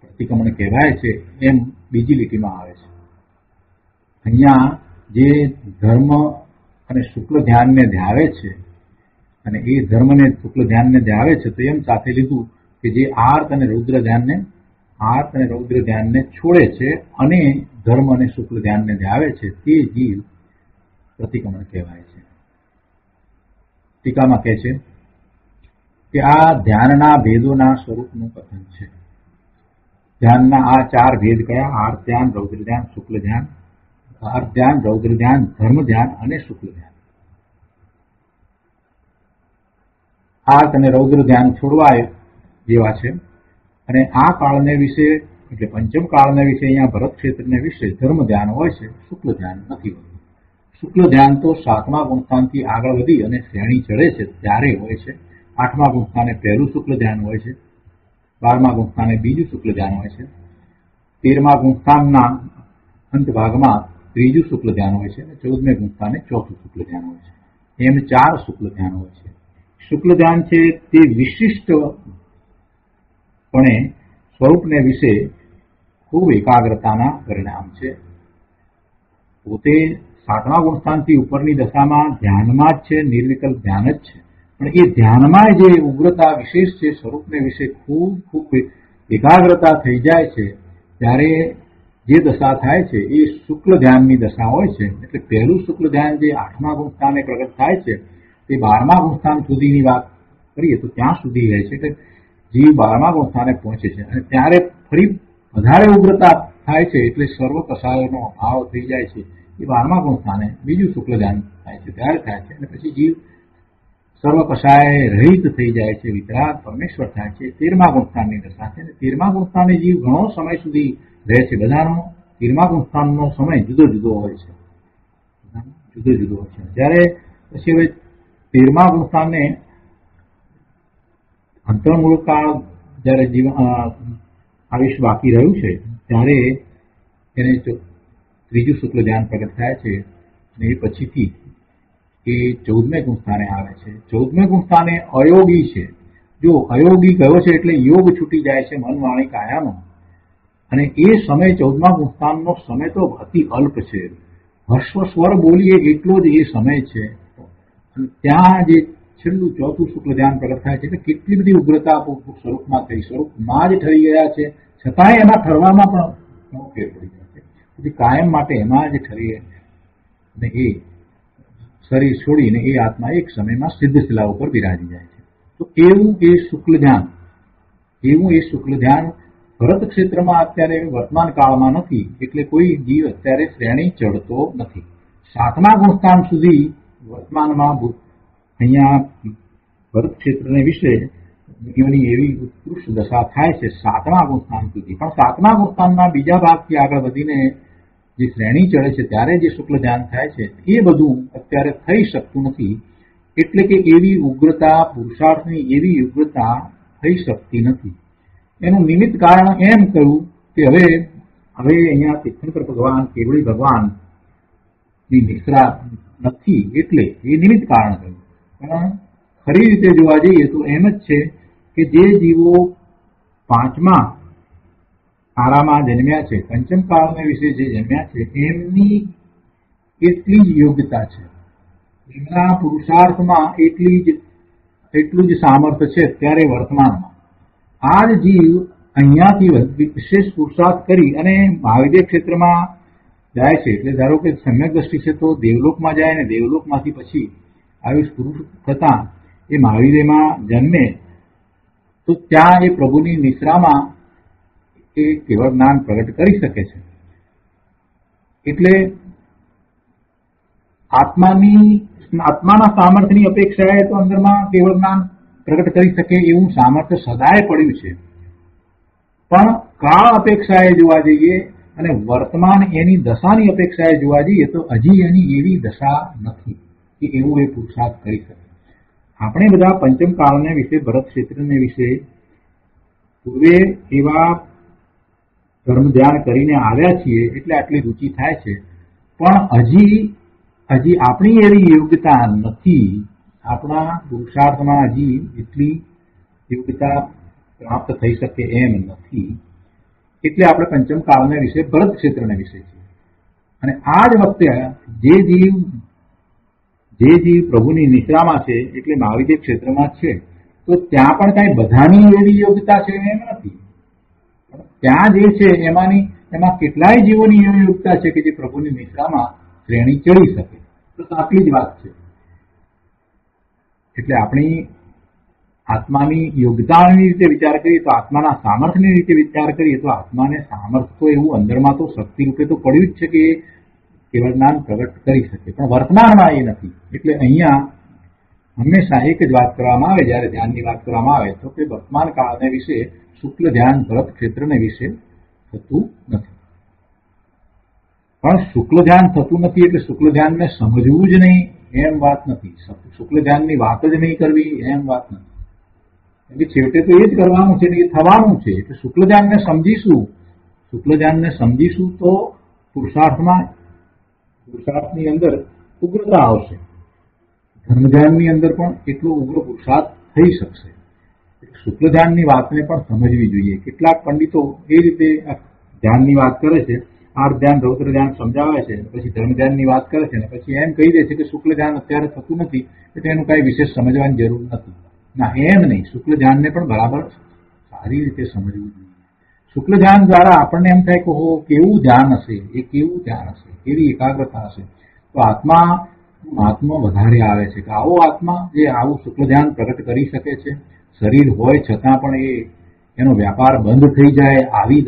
પ્રતિક્રમણ કહેવાય છે એમ બીજી લીટીમાં આવે છે. અહીંયા જે ધર્મ અને શુક્લ ધ્યાનને ધ્યાવે છે અને એ ધર્મને શુક્લ ધ્યાનને ધ્યાવે છે તો એમ સાથે લીધું કે જે આર્ત અને રૌદ્ર ધ્યાનને છોડે છે અને ધર્મ અને શુક્લ ધ્યાનને ધ્યાવે છે તે જીવ પ્રતિક્રમણ કહેવાય છે. ટીકામાં કહે છે કે આ ધ્યાનના ભેદોના સ્વરૂપનું કથન છે. ધ્યાનના આ 4 ભેદ કયા? આર્ત ધ્યાન, રૌદ્ર ધ્યાન, શુક્લ ધ્યાન. આર્ત ધ્યાન, રૌદ્ર ધ્યાન, ધર્મ ધ્યાન અને શુક્લ ધ્યાન. આર્ત અને રૌદ્ર ધ્યાન છોડવા જેવા છે અને આ કાળને વિશે એટલે પંચમ કાળને વિશે અહીંયા ભરત ક્ષેત્રને વિશે ધર્મ ધ્યાન હોય છે, શુક્લ ધ્યાન નથી હોતું. શુક્લ ધ્યાન તો 7મા ગુણસ્થાનથી આગળ વધી અને શ્રેણી ચડે છે ત્યારે હોય છે. 8મા ગુણસ્થાને પહેલું શુક્લ ધ્યાન હોય છે, 12મા ગુણસ્થાને બીજું શુક્લ ધ્યાન હોય છે, 13મા ગુણસ્થાનના અંત ભાગમાં ત્રીજું શુક્લ ધ્યાન હોય છે અને 14મે ગુણસ્થાને ચોથું શુક્લ ધ્યાન હોય છે. એમ 4 શુક્લ ધ્યાન હોય છે. શુક્લ ધ્યાન છે તે વિશિષ્ટપણે સ્વરૂપને વિશે ખૂબ એકાગ્રતાના પરિણામ છે. પોતે 7મા ગુણસ્થાનથી ઉપરની દશામાં ધ્યાનમાં જ છે, નિર્વિકલ્પ ધ્યાન જ છે, પણ એ ધ્યાનમાં જે ઉગ્રતા વિશેષ છે, સ્વરૂપને વિશે ખૂબ એકાગ્રતા થઈ જાય છે ત્યારે જે દશા થાય છે એ શુક્લ ધ્યાનની દશા હોય છે. એટલે પહેલું શુક્લ ધ્યાન જે 8મા ગુણસ્થાને પ્રગટ થાય છે તે 12મા ગુણસ્થાન સુધીની વાત કરીએ તો ત્યાં સુધી રહે છે. એટલે જીવ 12મા ગુણસ્થાને પહોંચે છે અને ત્યારે ફરી વધારે ઉગ્રતા થાય છે એટલે સર્વ કષાયોનો અભાવ થઈ જાય છે. એ 12મા ગુણસ્થાને બીજું શુક્લ ધ્યાન થાય છે ત્યારે થાય છે અને પછી જીવ સર્વ કષાય રહિત થઈ જાય છે, વિતરાગ પરમેશ્વર થાય છે. 13મા ગુણસ્થાનની દશા છે અને 13મા ગુણસ્થાને જીવ ઘણો સમય સુધી રહે છે. બધાનો 13મા ગુણસ્થાનનો સમય જુદો જુદો હોય છે. ત્યારે પછી હવે 13મા ગુણસ્થાનને અંતર્મૂળ કાળ જયારે જીવન આયુષ્ય બાકી રહ્યું છે ત્યારે એને ત્રીજું શુક્લ ધ્યાન પ્રગટ થાય છે અને એ પછીથી એ 14મે ગુણસ્થાને આવે છે. 14મે ગુણસ્થાને અયોગી છે. જો અયોગી ગયો છે એટલે યોગ છૂટી જાય છે મન, વાણી, કાયાનો, અને એ સમય 14મા ગુણસ્થાનનો સમય તો અતિ અલ્પ છે. હર્ષ સ્વર બોલીએ એટલો જ એ સમય છે. ત્યાં જે છેલ્લું ચોથું શુક્લ ધ્યાન પ્રગટ થાય છે એટલે કેટલી બધી ઉગ્રતા સ્વરૂપમાં થઈ, સ્વરૂપમાં જ ઠરી ગયા છે છતાંય એમાં ઠરવામાં પણ ઘણો ફેર પડી જાય છે. પછી કાયમ માટે એમાં જ ઠરીએ અને એ શરીર છોડીને એ આત્મા એક સમયમાં સિદ્ધ શિલા ઉપર બિરાજી જાય છે. તો એવું એ શુક્લ ધ્યાન ભરત ક્ષેત્રમાં અત્યારે વર્તમાન કાળમાં નથી એટલે કોઈ જીવ અત્યારે શ્રેણી ચડતો નથી. 7મા ગુણસ્થાન સુધી વર્તમાનમાં અહીંયા ભરત ક્ષેત્રને વિશે જીવની એવી ઉત્કૃષ્ટ દશા થાય છે 7મા ગુણસ્થાન સુધી. પણ 7મા ગુણસ્થાનના બીજા ભાગથી આગળ વધીને જે શ્રેણી ચડે છે ત્યારે જે શુક્લ ધ્યાન થાય છે એ બધું અત્યારે થઈ શકતું નથી. એટલે કે એવી ઉગ્રતા, પુરુષાર્થની એવી ઉગ્રતા થઈ શકતી નથી. એનું નિમિત્ત કારણ એમ કહ્યું કે હવે અહીંયા તીર્થંકર ભગવાન, કેવળી ભગવાનની નિશ્રા નથી, એટલે એ નિમિત્ત કારણ કહ્યું. પણ ખરી રીતે જોવા જઈએ તો એમ જ છે કે જે જીવો પાંચમા કાળામાં જન્મ્યા છે, પંચમ કાળને વિશે જે જન્મ્યા છે, એમની એટલી જ યોગ્યતા છે, એમના પુરુષાર્થમાં એટલું જ સામર્થ્ય છે. ત્યારે વર્તમાનમાં આ જ જીવ અહીંયાથી વિશેષ પુરુષાર્થ કરી અને મહાવિદ્ય ક્ષેત્રમાં જાય છે. એટલે ધારો કે સમ્યક દ્રષ્ટિ છે તો દેવલોકમાં જાય, અને દેવલોકમાંથી પછી આયુષ પુરુષ થતા એ મહાવિદ્યમાં જન્મે, તો ત્યાં એ પ્રભુની નિશ્રામાં એ કેવળ જ્ઞાન પ્રગટ કરી શકે છે. એટલે આત્માના સામર્થ્યની અપેક્ષાએ તો અંદરમાં કેવળ જ્ઞાન પ્રગટ કરી શકે એવું સામર્થ્ય સદાય પડ્યું છે. પણ કાળ અપેક્ષાએ જોવા જઈએ અને વર્તમાન એની દશાની અપેક્ષાએ જોવા જઈએ તો હજી એની એવી દશા નથી કે એવું એ પુરુષાર્થ કરી શકે. આપણે બધા પંચમ કાળને વિશે, ભરત ક્ષેત્રને વિશે પૂર્વે એવા ધર્મ ધ્યાન કરીને આવ્યા છીએ એટલે આટલી રુચિ થાય છે. પણ હજી આપણી એવી યોગ્યતા નથી, આપણા પુરુષાર્થમાં હજી એટલી યોગ્યતા પ્રાપ્ત થઈ શકે એમ નથી. એટલે આપણે પંચમ કાળને વિશે, ભરત ક્ષેત્રને વિશે છીએ. અને આ જ વખતે જે જીવ પ્રભુની નિશ્રામાં છે, એટલે મહાવિદ્ય ક્ષેત્રમાં છે, તો ત્યાં પણ કઈ બધાની એવી યોગ્યતા છે એમ નથી. ત્યાં જે છે એમાં કેટલાય જીવોની એવી યોગ્યતા છે કે જે પ્રભુની નિશ્રામાં શ્રેણી ચડી શકે. તો આટલી જ વાત છે. એટલે આપણી આત્માની યોગ્યતાની રીતે વિચાર કરીએ તો, આત્માના સામર્થ્યની રીતે વિચાર કરીએ તો, આત્માને સામર્થ્ય તો એવું અંદરમાં તો શક્તિ રૂપે તો પડ્યું જ છે કે કેવળ જ્ઞાન પ્રગટ કરી શકે, પણ વર્તમાનમાં એ નથી. એટલે અહીંયા હંમેશા એક જ વાત કરવામાં આવે જ્યારે ધ્યાનની વાત કરવામાં આવે તો કે વર્તમાન કાળને વિશે શુક્લ ધ્યાન ભરત ક્ષેત્રને વિશે થતું નથી. પણ શુક્લ ધ્યાન થતું નથી એટલે શુક્લ ધ્યાનને સમજવું જ નહીં એમ વાત નથી. શુક્લ ધ્યાનની વાત જ નહીં કરવી એમ વાત નથી. એટલે છેવટે તો એ જ કરવાનું છે, એ થવાનું છે. એટલે શુક્લ ધ્યાનને સમજીશું તો પુરુષાર્થની અંદર ઉગ્રતા આવશે. ધર્મ ધ્યાનની અંદર પણ એટલો ઉગ્ર પુરુષાર્થ થઈ શકશે. શુક્લ ધ્યાનની વાતને પણ સમજવી જોઈએ. કેટલાક પંડિતો એ રીતે ધ્યાનની વાત કરે છે, આર્થ ધ્યાન, રૌદ્ર ધ્યાન સમજાવે છે, પછી ધર્મ ધ્યાનની વાત કરે છે, પછી એમ કહી દે છે કે શુક્લ ધ્યાન અત્યારે થતું નથી એટલે એનું કઈ વિશેષ સમજવાની જરૂર નથી. ના, એમ નહીં. શુક્લ ધ્યાનને પણ બરાબર સારી રીતે સમજવું જોઈએ. શુક્લ ધ્યાન દ્વારા આપણને એમ થાય કે કેવું ધ્યાન હશે, કેવી એકાગ્રતા હશે. તો આત્મા વધારે આવે છે કે આવો આત્મા જે આવું શુક્લ ધ્યાન પ્રગટ કરી શકે છે. શરીર હોય છતાં પણ એનો વ્યાપાર બંધ થઈ જાય, આવી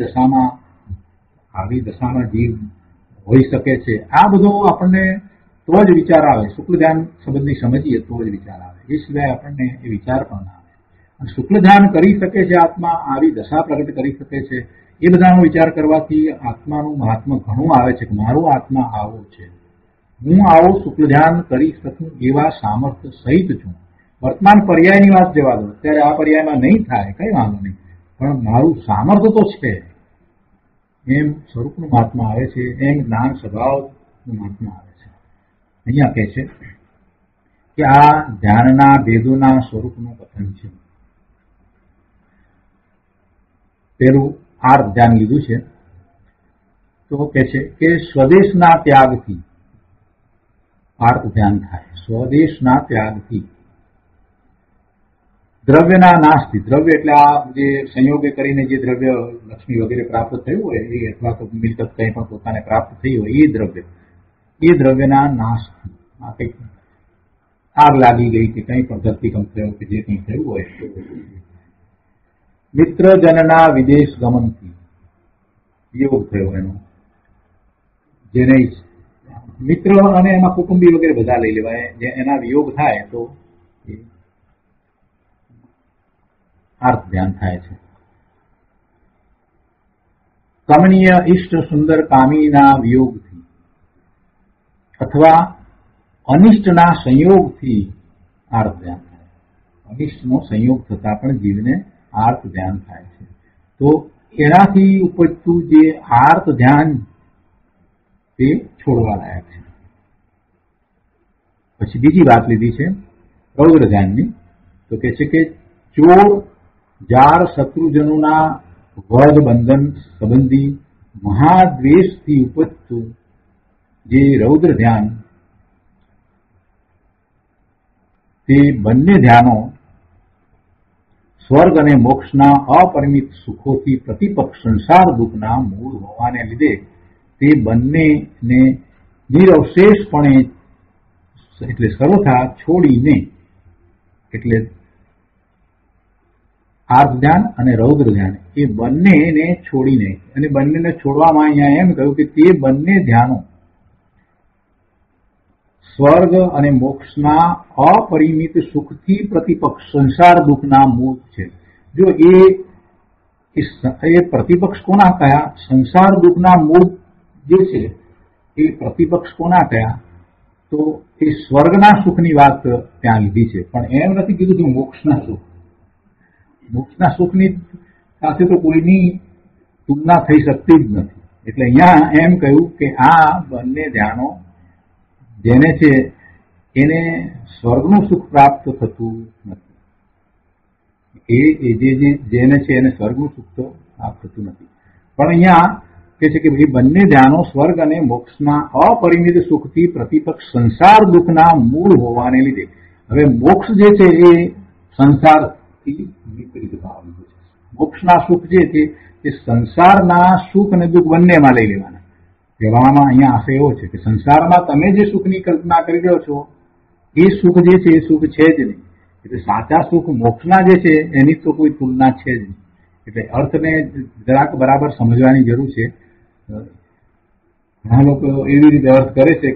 દશામાં જીવ હોઈ શકે છે. આ બધો આપણને તો જ વિચાર આવે. શુક્લ ધ્યાન સંબંધી સમજીએ તો જ વિચાર આવે. એ સિવાય આપણને એ વિચાર પણ ના આવે. અને શુક્લ ધ્યાન કરી શકે છે આત્મા, આવી દશા પ્રગટ કરી શકે છે, એ બધાનો વિચાર કરવાથી આત્માનું મહાત્મ્ય ઘણું આવે છે કે મારો આત્મા આવો છે, હું આવો શુક્લ ધ્યાન કરી શકું એવા સામર્થ્ય સહિત છું. વર્તમાન પર્યાયની વાત જવા દો, અત્યારે આ પર્યાયમાં નહીં થાય, કઈ વાંધો નહીં, પણ મારું સામર્થ્ય તો છે એમ સ્વરૂપનું મહાત્મા આવે છે, એમ જ્ઞાન સ્વભાવનું મહાત્મા આવે છે. અહીંયા કહે છે કે આ ધ્યાનના ભેદોના સ્વરૂપનું કથન છે. પેલું આર્થ ધ્યાન લીધું છે તો કહે છે કે સ્વદેશના ત્યાગથી આર્થ ધ્યાન થાય. સ્વદેશના ત્યાગથી દ્રવ્યના નાશથી, દ્રવ્ય એટલે આ જે સંયોગે કરીને જે દ્રવ્ય લક્ષ્મી વગેરે પ્રાપ્ત થયું હોય એ, અથવા તો મિલકત કંઈ પણ પોતાને પ્રાપ્ત થઈ હોય એ દ્રવ્યના નાશથી, આ કંઈક આગ લાગી ગઈ કે કંઈ પણ ધરતીકંપ થયો કે જે કંઈ થયું હોય, મિત્રજનના વિદેશ ગમનથી વિયોગ થયો એનો, જેને મિત્ર અને એમાં કુટુંબી વગેરે બધા લઈ લેવાય, જે એના વિયોગ થાય તો આર્થ ધ્યાન થાય છે. કમનીય ઇષ્ટ સુંદર કામીના વિયોગથી અથવા અનિષ્ટના સંયોગથી આર્ત ધ્યાન થાય. અનિષ્ટનો સંયોગ થતા પણ જીવને આર્ત ધ્યાન થાય છે. તો એનાથી ઉપજતું જે આર્ત ધ્યાન તે છોડવા લાયક છે. પછી બીજી વાત લીધી છે રૌદ્ર ધ્યાનની. તો કે છે કે ચોર જાર શત્રુજનોના વધ બંધન સંબંધી મહાદ્વેષથી ઉપજતું જે રૌદ્ર ધ્યાન, તે બંને ધ્યાનો સ્વર્ગ અને મોક્ષના અપરિમિત સુખોથી પ્રતિપક્ષ સંસાર દુઃખના મૂળ હોવાને લીધે તે બંનેને નિરવશેષપણે એટલે સર્વથા છોડીને, એટલે આર્ત ધ્યાન અને રૌદ્ર ધ્યાન એ બંનેને છોડીને, અને બંનેને છોડવામાં અહીંયા એમ કહ્યું કે તે બંને ધ્યાનો સ્વર્ગ અને મોક્ષના અપરિમિત સુખથી પ્રતિપક્ષ સંસાર દુઃખના મૂળ છે. જો એ પ્રતિપક્ષ કોના કયા? સંસાર દુઃખના મૂળ જે છે એ પ્રતિપક્ષ કોના કયા? તો એ સ્વર્ગના સુખની વાત ત્યાં લીધી છે, પણ એમ નથી કીધું કે મોક્ષના સુખ. મોક્ષના સુખની સાથે તો કોઈની તુલના થઈ શકતી જ નથી. એટલે અહીંયા એમ કહ્યું કે આ બંને ધ્યાનો જેને છે એને સ્વર્ગનું સુખ પ્રાપ્ત થતું નથી. જેને છે એને સ્વર્ગનું સુખ તો પ્રાપ્ત થતું નથી. પણ અહીંયા કે છે કે ભાઈ બંને ધ્યાનો સ્વર્ગ અને મોક્ષના અપરિમિત સુખથી પ્રતિપક્ષ સંસાર દુઃખના મૂળ હોવાને લીધે. હવે મોક્ષ જે છે એ સંસારથી વિપરીત ભાવ લીધો છે. મોક્ષના સુખ જે છે એ સંસારના સુખ અને દુઃખ બંનેમાં લઈ લેવાના. કહેવામાં અહીંયા આશય એવો છે કે સંસારમાં તમે જે સુખની કલ્પના કરી રહ્યો છો એ સુખ જે છે એ સુખ છે જ નહીં. એટલે સાચા સુખ મોક્ષના જે છે એની તો કોઈ તુલના છે જ નહીં. એટલે અર્થને જરાક બરાબર સમજવાની જરૂર છે. ઘણા લોકો એવી રીતે અર્થ કરે છે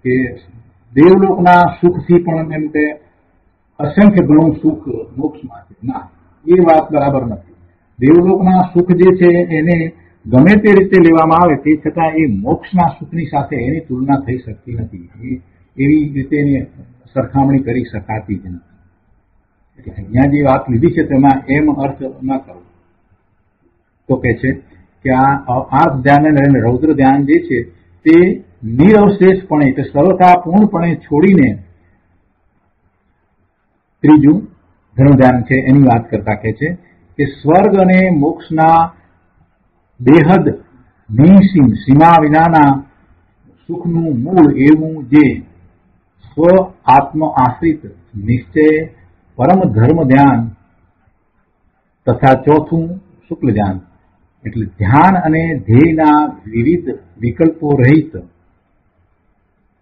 કે દેવલોકના સુખથી પણ એમ કે અસંખ્ય ઘણું સુખ મોક્ષમાં છે. ના, એ વાત બરાબર નથી. દેવલોકના સુખ જે છે એને ગમે તે રીતે લેવામાં આવે તે છતાં એ મોક્ષના સુખની સાથે એની તુલના થઈ શકતી નથી. એવી રીતે એની સરખામણી કરી શકાતી જ નથી. એટલે અહીંયા જે વાત લીધી છે તેમાં એમ અર્થ ન કરવો. તો કે છે કે આ આર્ત ધ્યાન અને રૌદ્ર ધ્યાન જે છે તે નિરવશેષપણે એટલે સર્વથા પૂર્ણપણે છોડીને ત્રીજું ધર્મ ધ્યાન છે એની વાત કરતા કહે છે કે સ્વર્ગ અને મોક્ષના બેહદ નિસીમ સીમા વિનાના સુખનું મૂળ એવું જે સ્વ આત્મ આશ્રિત નિશ્ચય પરમ ધર્મ ધ્યાન તથા ચોથું શુક્લ ધ્યાન એટલે ધ્યાન અને ધ્યેયના વિવિધ વિકલ્પો રહિત,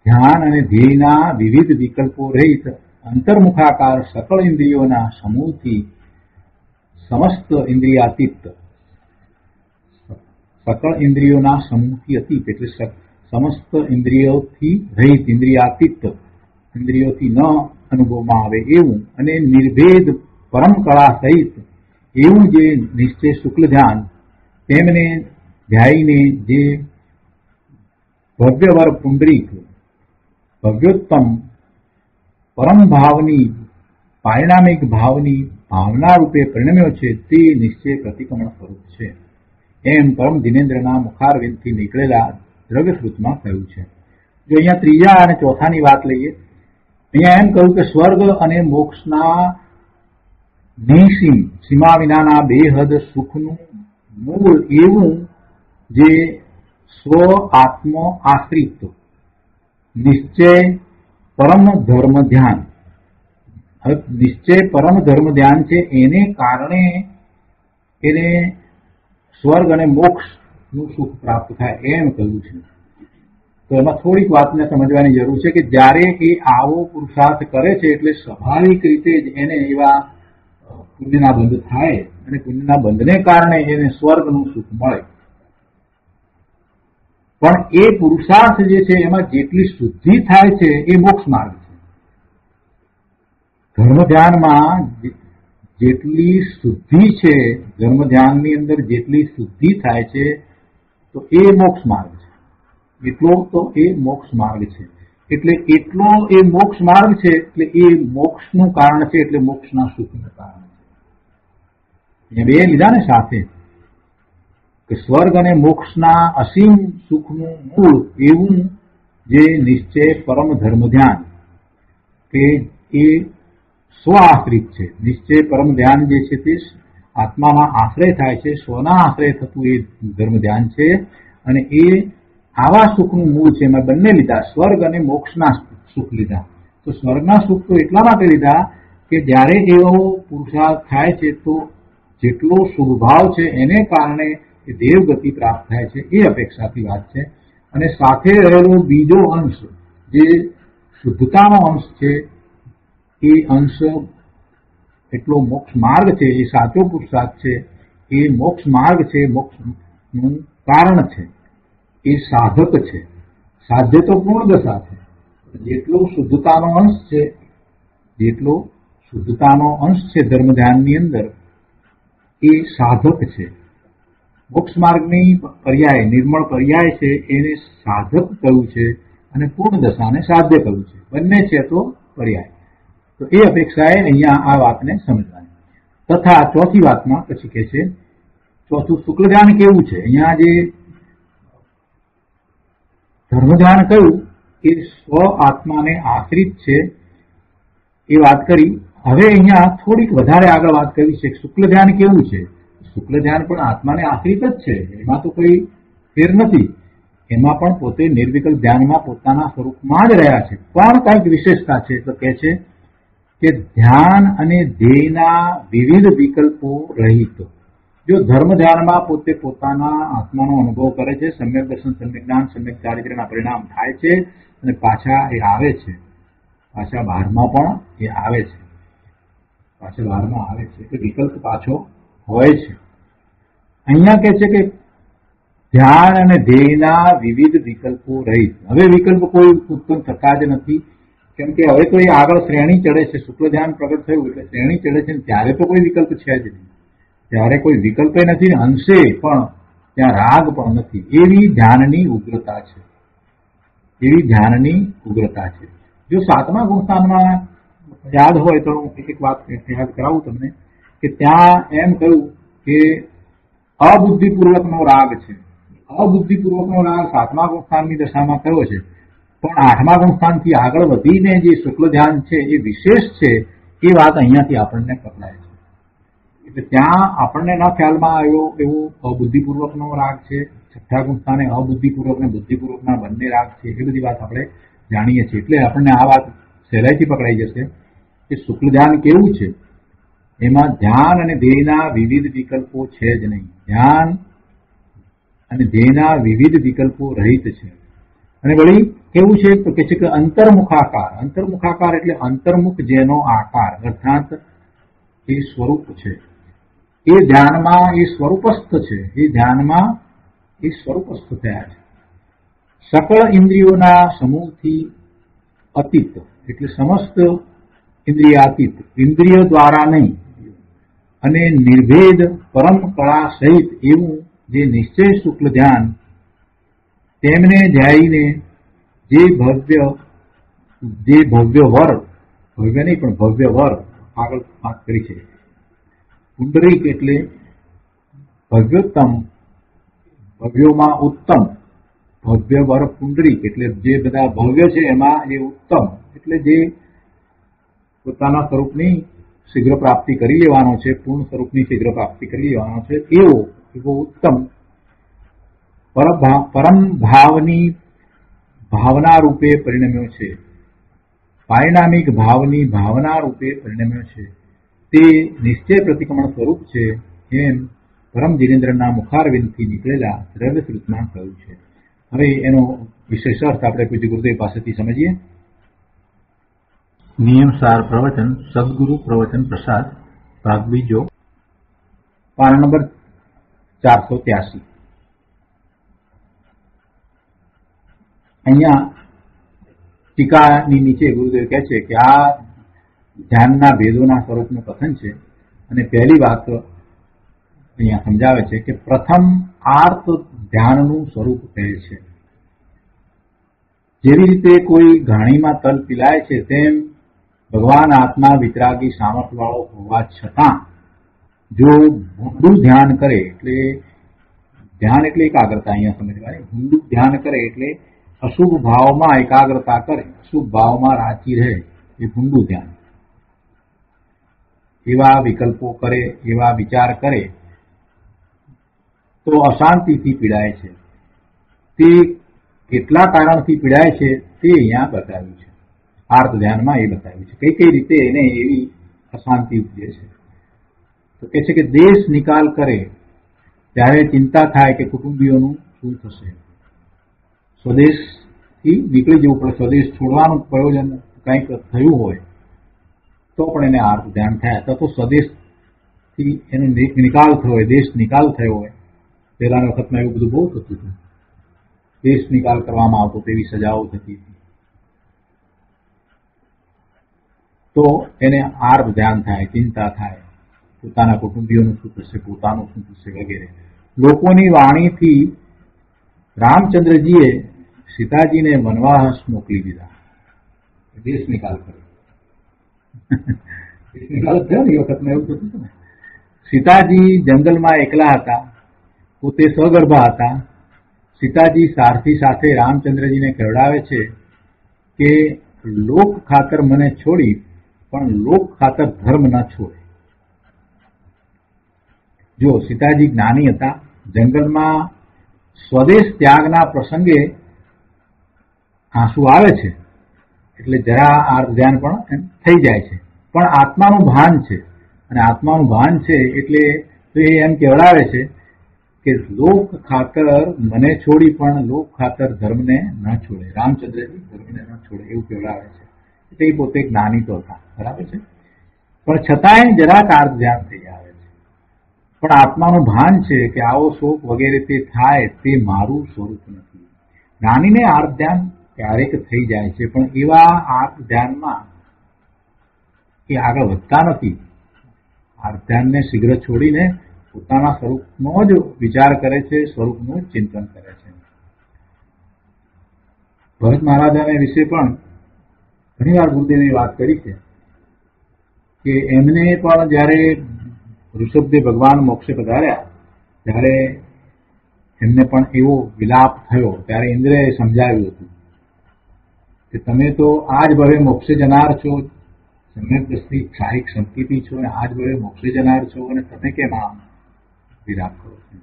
ધ્યાન અને ધ્યેયના વિવિધ વિકલ્પો રહિત અંતર્મુખાકાર સકળ ઇન્દ્રિયોના સમૂહથી સમસ્ત ઇન્દ્રિયાતીત, સકળ ઇન્દ્રિયોના સમૂહથી અતીત એટલે સમસ્ત ઇન્દ્રિયોથી રહિત, ઇન્દ્રિયાતીત, ઇન્દ્રિયોથી ન અનુભવમાં આવે એવું અને નિર્ભેદ પરમ કળા સહિત એવું જે નિશ્ચય શુક્લ ધ્યાન તેમને ધ્યાયીને જે ભવ્યવર પુંડરીક ભવ્યોત્તમ પરમ ભાવની પારિણામિક ભાવની ભાવના રૂપે પરિણમ્યો છે તે નિશ્ચય પ્રતિક્રમણ સ્વરૂપ છે એમ પરમ દિનેન્દ્રના મુખારવિંદથી નીકળેલા દ્રવ્યશ્રુતમાં કહ્યું છે. જો અહીંયા ત્રીજા અને ચોથાની વાત લઈએ, અહીંયા એમ કહ્યું કે સ્વર્ગ અને મોક્ષના નિસીમ સીમા વિનાના બેહદ સુખનું મૂળ એવું જે સ્વ આત્મ આશ્રિત નિશ્ચય પરમ ધર્મ ધ્યાન. હવે નિશ્ચય પરમ ધર્મ ધ્યાન છે એને કારણે એને સ્વર્ગ અને મોક્ષનું સુખ પ્રાપ્ત થાય એમ કહ્યું છે. તો એમાં થોડીક વાતને સમજવાની જરૂર છે કે જ્યારે એ આવો પુરુષાર્થ કરે છે એટલે સ્વાભાવિક રીતે જ એને એવા પુણ્યના બંધ થાય અને પુણ્યના બંધને કારણે એને સ્વર્ગનું સુખ મળે. પણ એ પુરુષાર્થ જે છે એમાં જેટલી શુદ્ધિ થાય છે એ મોક્ષ માર્ગ છે. ધર્મ ધ્યાનમાં જેટલી શુદ્ધિ છે, ધર્મ ધ્યાનની અંદર જેટલી શુદ્ધિ થાય છે તો એ મોક્ષ માર્ગ છે. એટલો તો એ મોક્ષ માર્ગ છે. એટલે એટલો એ મોક્ષ માર્ગ છે, એટલે એ મોક્ષનું કારણ છે, એટલે મોક્ષના સુખનું કારણ છે. બે લીધા ને સાથે કે સ્વર્ગ અને મોક્ષના અસીમ સુખનું મૂળ એવું જે નિશ્ચય પરમ ધર્મ ધ્યાન કે એ સ્વઆશ્રિત છે. નિશ્ચય પરમ ધ્યાન જે છે તે આત્માના આશ્રય થાય છે, સ્વના આશ્રય થતું એ ધર્મ ધ્યાન છે. અને એ આવા સુખનું મૂળ છે. એમાં બંને લીધા, સ્વર્ગ અને મોક્ષના સુખ લીધા. તો સ્વર્ગના સુખ તો એટલા માટે લીધા કે જ્યારે એવો પુરુષાર્થ થાય છે તો જેટલો શુભભાવ છે એને કારણે દેવગતિ પ્રાપ્ત થાય છે, એ અપેક્ષાથી વાત છે. અને સાથે રહેલો બીજો અંશ જે શુદ્ધતાનો અંશ છે, એ અંશ એટલો મોક્ષ માર્ગ છે, એ સાચો પુરુષાર્થ છે, એ મોક્ષ માર્ગ છે, મોક્ષનું કારણ છે, એ સાધક છે. સાધ્ય તો પૂર્ણ દશા છે. જેટલો શુદ્ધતાનો અંશ છે ધર્મ ધ્યાનની અંદર, એ સાધક છે. મોક્ષ માર્ગની પર્યાય, નિર્મળ પર્યાય છે, એને સાધક કહ્યું છે અને પૂર્ણ દશાને સાધ્ય કહ્યું છે. બંને છે તો પર્યાય. તો એ અપેક્ષાએ અહીંયા આ વાતને સમજવાની. તથા ચોથી વાતમાં પછી કહે છે, ચોથું શુક્લ ધ્યાન કેવું છે. અહીંયા જે ધર્મ ધ્યાન કહ્યું એ સ્વ આત્માને આશ્રિત છે એ વાત કરી. હવે અહીંયા થોડીક વધારે આગળ વાત કરવી છે. શુક્લ ધ્યાન કેવું છે. શુક્લ ધ્યાન પણ આત્માને આશ્રિત જ છે, એમાં તો કોઈ ફેર નથી. એમાં પણ પોતે નિર્વિકલ્પ ધ્યાનમાં પોતાના સ્વરૂપમાં જ રહ્યા છે. પણ કંઈક વિશેષતા છે. તો કહે છે કે ધ્યાન અને ધ્યેયના વિવિધ વિકલ્પો રહિત. જો ધર્મ ધ્યાનમાં પોતે પોતાના આત્માનો અનુભવ કરે છે, સમ્યક દર્શન, સમ્યક જ્ઞાન, સમ્યક ચારિત્ર્યના પરિણામ થાય છે અને પાછા એ આવે છે, પાછા બહારમાં પણ એ આવે છે, પાછા બહારમાં આવે છે, એટલે વિકલ્પ પાછો હોય છે. અહીંયા કહે છે કે ધ્યાન અને ધ્યેયના વિવિધ વિકલ્પો રહિત. હવે વિકલ્પ કોઈ ઉત્પન્ન થતા જ નથી, કેમ કે હવે તો એ આગળ શ્રેણી ચડે છે. શુક્લ ધ્યાન પ્રગટ થયું એટલે શ્રેણી ચડે છે, ત્યારે તો કોઈ વિકલ્પ છે જ નહીં. ત્યારે કોઈ વિકલ્પ નથી, અંશે પણ ત્યાં રાગ પણ નથી. એવી ધ્યાનની ઉગ્રતા છે, એવી ધ્યાનની ઉગ્રતા છે. જો સાતમા ગુણસ્થાનમાં યાદ હોય તો એક વાત યાદ કરાવું તમને કે ત્યાં એમ કહ્યું કે અબુદ્ધિપૂર્વકનો રાગ છે. અબુદ્ધિપૂર્વકનો રાગ સાતમા ગુણસ્થાનની દશામાં થયો છે, પણ આઠમા ગુણસ્થાનથી આગળ વધીને જે શુક્લ ધ્યાન છે એ વિશેષ છે, એ વાત અહીંયાથી આપણને પકડાય છે. એટલે ત્યાં આપણને ન ખ્યાલમાં આવ્યો એવો અબુદ્ધિપૂર્વકનો રાગ છે. છઠ્ઠા ગુણસ્થાને અબુદ્ધિપૂર્વક અને બુદ્ધિપૂર્વકના બંને રાગ છે, એ બધી વાત આપણે જાણીએ છીએ. એટલે આપણને આ વાત સહેલાઈથી પકડાઈ જશે કે શુક્લ ધ્યાન કેવું છે. એમાં ધ્યાન અને ધ્યેયના વિવિધ વિકલ્પો છે જ નહીં. ધ્યાન અને ધ્યેયના વિવિધ વિકલ્પો રહિત છે. અને વળી કેવું છે તો કે છે કે અંતર્મુખાકાર. અંતર્મુખાકાર એટલે અંતર્મુખ જેનો આકાર, અર્થાત એ સ્વરૂપ છે. એ ધ્યાનમાં એ સ્વરૂપસ્થ છે. એ ધ્યાનમાં એ સ્વરૂપસ્થ થયા છે. સકળ ઇન્દ્રિયોના સમૂહથી અતીત, એટલે સમસ્ત ઇન્દ્રિયાતીત, ઇન્દ્રિય દ્વારા નહીં, અને નિર્ભેદ પરમ કળા સહિત એવું જે નિશ્ચય શુક્લ ધ્યાન, તેમને ધ્યાયીને જે ભવ્ય વર, ભવ્ય નહીં પણ ભવ્ય વર આગળ વાત કરી છે. પુંડરીક એટલે ભવ્યોત્તમ, ભવ્યોમાં ઉત્તમ, ભવ્ય વર પુંડરીક એટલે જે બધા ભવ્ય છે એમાં એ ઉત્તમ, એટલે જે પોતાના સ્વરૂપની શીઘ્ર પ્રાપ્તિ કરી લેવાનો છે, પૂર્ણ સ્વરૂપની શીઘ્ર પ્રાપ્તિ કરી લેવાનો છે, એવો ઉત્તમ પરમ ભાવની ભાવના રૂપે પરિણમ્યો છે. પારિણામિક ભાવની ભાવના રૂપે પરિણમ્યો છે. તે નિશ્ચય પ્રતિક્રમણ સ્વરૂપ છે, એમ પરમ જીનેન્દ્રના મુખારવિંદથી નીકળેલા દ્રવ્ય શ્રુતમાં કહ્યું છે. હવે એનો વિશેષ અર્થ આપણે પૂજ્ય ગુરુદેવ પાસેથી સમજીએ. નિયમસાર પ્રવચન સદગુરુ પ્રવચન પ્રસાદ ભાગ બીજો, પાના નંબર 483. અહીંયા ટીકાની નીચે ગુરુદેવ કહે છે કે આ ધ્યાનના ભેદોના સ્વરૂપનું કથન છે. અને પહેલી વાત અહીંયા સમજાવે છે કે પ્રથમ આર્ત ધ્યાનનું સ્વરૂપ કહે છે. જેવી રીતે કોઈ ઘાણીમાં તલ પીલાય છે તેમ ભગવાન આત્મા વિતરાગી સામર્થ્યવાળો હોવા છતાં જો ઊંડું ધ્યાન કરે, એટલે ધ્યાન એટલે એકાગ્રતા અહીંયા સમજવાની, ઊંડું ધ્યાન કરે એટલે અશુભ ભાવમાં એકાગ્રતા કરે, અશુભ ભાવમાં રાચી રહે, એ ઊંડું ધ્યાન. એવા વિકલ્પો કરે, એવા વિચાર કરે તો અશાંતિથી પીડાય છે. તે કેટલા કારણથી પીડાય છે તે અહીંયા બતાવ્યું છે. આર્ત ધ્યાનમાં એ બતાવ્યું છે કઈ કઈ રીતે એને એવી અશાંતિ ઉપજે છે. તો કે છે કે દેશ નિકાલ કરે ત્યારે ચિંતા થાય કે કુટુંબીઓનું શું થશે. સ્વદેશથી નીકળી જવું પડે, સ્વદેશ છોડવાનું પ્રયોજન કંઈક થયું હોય તો પણ એને આર્ત ધ્યાન થાય, અથવા તો સ્વદેશથી એનો નિકાલ થયો હોય, દેશ નિકાલ થયો હોય. પહેલાના વખતમાં એવું બધું બહુ થતું હતું, દેશ નિકાલ કરવામાં આવતો, તેવી સજાઓ થતી હતી. તો એને આર્ત ધ્યાન થાય, ચિંતા થાય, પોતાના કુટુંબીઓનું શું થશે, પોતાનું શું થશે વગેરે. લોકોની વાણીથી રામચંદ્રજીએ સીતાજીને વનવાસ મોકલી દીધા, દેશ નિકાલ કર્યો. દેશ નિકાલ થયો ને એ વખતમાં એવું થતું હતું ને. સીતાજી જંગલમાં એકલા હતા, પોતે સગર્ભા હતા. સીતાજી સારથી સાથે રામચંદ્રજીને કહેવડાવે છે કે લોક ખાતર મને છોડી પણ લોક ખાતર ધર્મ ન છોડે. જો સીતાજી જ્ઞાની હતા, જંગલમાં સ્વદેશ ત્યાગના પ્રસંગે આંસુ આવે છે એટલે જરા આર્ત ધ્યાન પણ થઈ જાય છે, પણ આત્માનું ભાન છે, અને આત્માનું ભાન છે એટલે એ એમ કહેવડાવે છે કે લોક ખાતર મને છોડી પણ લોક ખાતર ધર્મને ન છોડે, રામચંદ્રજી ધર્મને ન છોડે, એવું કહેવડાવે છે. એટલે એ પોતે જ્ઞાની તો હતા, બરાબર છે, પણ છતાંય જરાક આર્ત ધ્યાન થઈ આવે છે. પણ આત્માનું ભાન છે કે આવો શોક વગેરે તે થાય તે મારું સ્વરૂપ નથી. જ્ઞાનીને આર્ત ધ્યાન ક્યારેક થઈ જાય છે, પણ એવા આર્ત ધ્યાનમાં એ આગળ વધતા નથી. આર્ત ધ્યાનને શીઘ્ર છોડીને પોતાના સ્વરૂપનો જ વિચાર કરે છે, સ્વરૂપનું જ ચિંતન કરે છે. ભરત મહારાજાને વિશે પણ ઘણી વાર ગુરુદેવે વાત કરી છે કે એમને પણ જયારે ઋષભદેવ ભગવાન મોક્ષે પધાર્યા ત્યારે એમને પણ એવો વિલાપ થયો. ત્યારે ઇન્દ્રએ સમજાવ્યું હતું કે તમે તો આજ ભવે મોક્ષે જનાર છો, સમ્યક દ્રષ્ટિ શારીરિક સંપત્તિ છો, અને આજ ભવે મોક્ષે જનાર છો, અને તમે કેમ આમ વિલાપ કરો છો.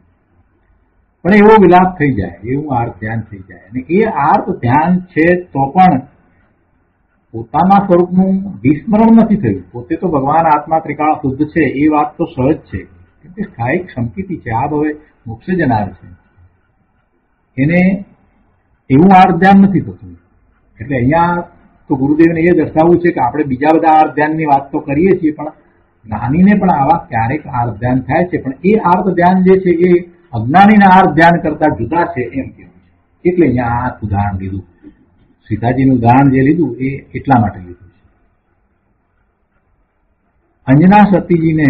પણ એવો વિલાપ થઈ જાય, એવું આર્ત ધ્યાન થઈ જાય. અને એ આર્ત ધ્યાન છે તો પણ પોતાના સ્વરૂપનું વિસ્મરણ નથી થયું. પોતે તો ભગવાન આત્મા ત્રિકાળ શુદ્ધ છે એ વાત તો સહજ છે, કેમ કે સ્થાયિક સંપત્તિ છે, આ હવે મોક્ષે જનાર છે, એને એવું આર્ત ધ્યાન નથી થતું. એટલે અહીંયા તો ગુરુદેવને એ દર્શાવવું છે કે આપણે બીજા બધા આર્ત ધ્યાનની વાત તો કરીએ છીએ, પણ જ્ઞાનીને પણ આવા ક્યારેક આર્ત ધ્યાન થાય છે, પણ એ આર્ત ધ્યાન જે છે એ અજ્ઞાનીના આર્ત ધ્યાન કરતા જુદા છે એમ કહેવું છે. એટલે અહીંયા આ ઉદાહરણ લીધું, સીતાજીનું ઉદાહરણ જે લીધું એ એટલા માટે લીધું છે. અંજના સતીજીને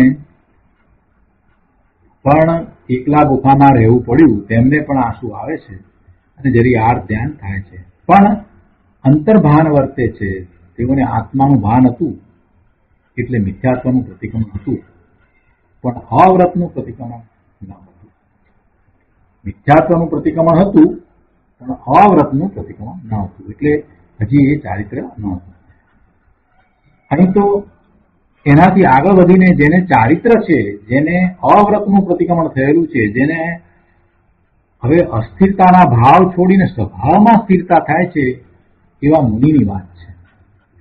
પણ એકલા ગુફામાં રહેવું પડ્યું, તેમને પણ આંસુ આવે છે અને જરી આર્ત ધ્યાન થાય છે, પણ અંતર્ભાન વર્તે છે. તેઓને આત્માનું ભાન હતું એટલે મિથ્યાત્વનું પ્રતિક્રમણ હતું, પણ અવ્રતનું પ્રતિક્રમણ ન હતું. મિથ્યાત્વનું પ્રતિક્રમણ હતું પણ અવ્રતનું પ્રતિક્રમણ ન હતું, એટલે હજી એ ચારિત્ર ન હતું. અહીં તો એનાથી આગળ વધીને જેને ચારિત્ર છે, જેને અવ્રતનું પ્રતિક્રમણ થયેલું છે, જેને હવે અસ્થિરતાના ભાવ છોડીને સ્વભાવમાં સ્થિરતા થાય છે, એવા મુનિની વાત છે.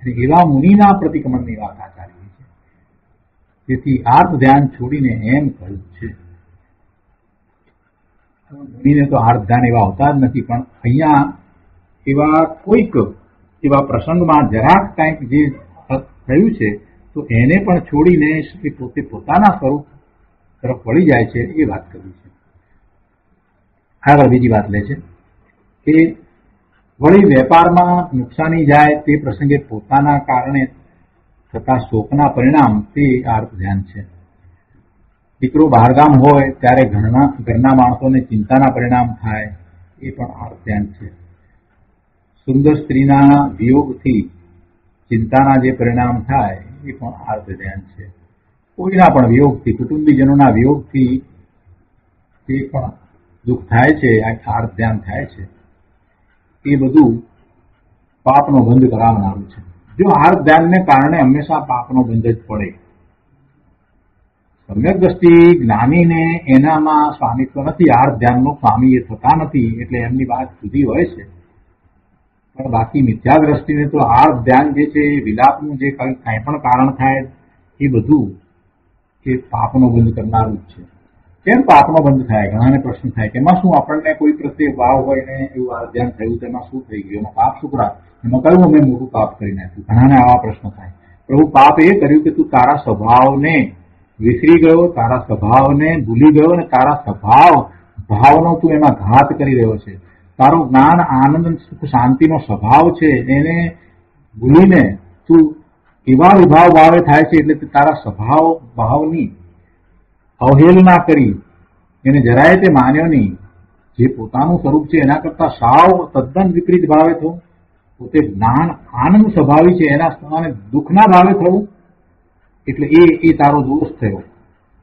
અને એવા મુનિના પ્રતિક્રમણની વાત આચાર્ય છે. તેથી આર્ત ધ્યાન છોડીને એમ કહ્યું છે. મુનિને તો આર્ત ધ્યાન એવા હોતા જ નથી, પણ અહીંયા એવા કોઈક એવા પ્રસંગમાં જરાક કંઈક જે થયું છે તો એને પણ છોડીને પોતે પોતાના સ્વરૂપ તરફ વળી જાય છે, એ વાત કરવી છે. આગળ બીજી વાત લે છે કે વળી વેપારમાં નુકસાની જાય તે પ્રસંગે પોતાના કારણે થતા શોકના પરિણામ તે આર્ત ધ્યાન છે. દીકરો બહારગામ હોય ત્યારે ઘરના માણસોને ચિંતાના પરિણામ થાય, એ પણ આર્ત ધ્યાન છે. સુંદર સ્ત્રીના વિયોગથી ચિંતાના જે પરિણામ થાય એ પણ આર્ત ધ્યાન છે. કોઈના પણ વિયોગથી, કુટુંબીજનોના વિયોગથી જે પણ દુઃખ થાય છે, આ આર્ત ધ્યાન થાય છે, એ બધું પાપનો બંધ કરાવનારું છે. જો આર્ત ધ્યાનને કારણે હંમેશા પાપનો બંધ જ પડે. સમ્યક દ્રષ્ટિ જ્ઞાનીને એનામાં સ્વામિત્વ નથી, આર્ત ધ્યાનનો સ્વામી એ થતા નથી, એટલે એમની વાત જુદી હોય છે. પણ બાકી મિથ્યા દ્રષ્ટિને તો આર્ત ધ્યાન જે છે એ વિલાપનું જે કંઈ પણ કારણ થાય એ બધું એ પાપનો બંધ કરનારું જ છે. કેમ પાપનો બંધ થાય? ઘણાને પ્રશ્ન થાય કે એમાં શું આપણને કોઈ પ્રત્યે ભાવ હોય ને એવું આર્ત ધ્યાન થયું, તેમાં શું થઈ ગયું, એમાં પાપ શું કરા, એમાં કયું અમે મોટું પાપ કરી નાખ્યું? ઘણાને આવા પ્રશ્ન થાય. પ્રભુ, પાપ એ કર્યું કે તું તારા સ્વભાવને વિસરી ગયો, તારા સ્વભાવને ભૂલી ગયો અને તારા ભાવનો તું એમાં ઘાત કરી રહ્યો છે. તારો જ્ઞાન, આનંદ, સુખ, શાંતિનો સ્વભાવ છે એને ભૂલીને તું એવા વિભાવ ભાવે થાય છે, એટલે તારા સ્વભાવ ભાવની અવહેલના કરી, એને જરાય તે માન્યો નહીં. જે પોતાનું સ્વરૂપ છે એના કરતા સાવ તદ્દન વિપરીત ભાવે થવું, પોતે જ્ઞાન આનંદ સ્વભાવી છે એના સ્થાને દુઃખના ભાવે થવું, એટલે એ તારો દોષ થયો,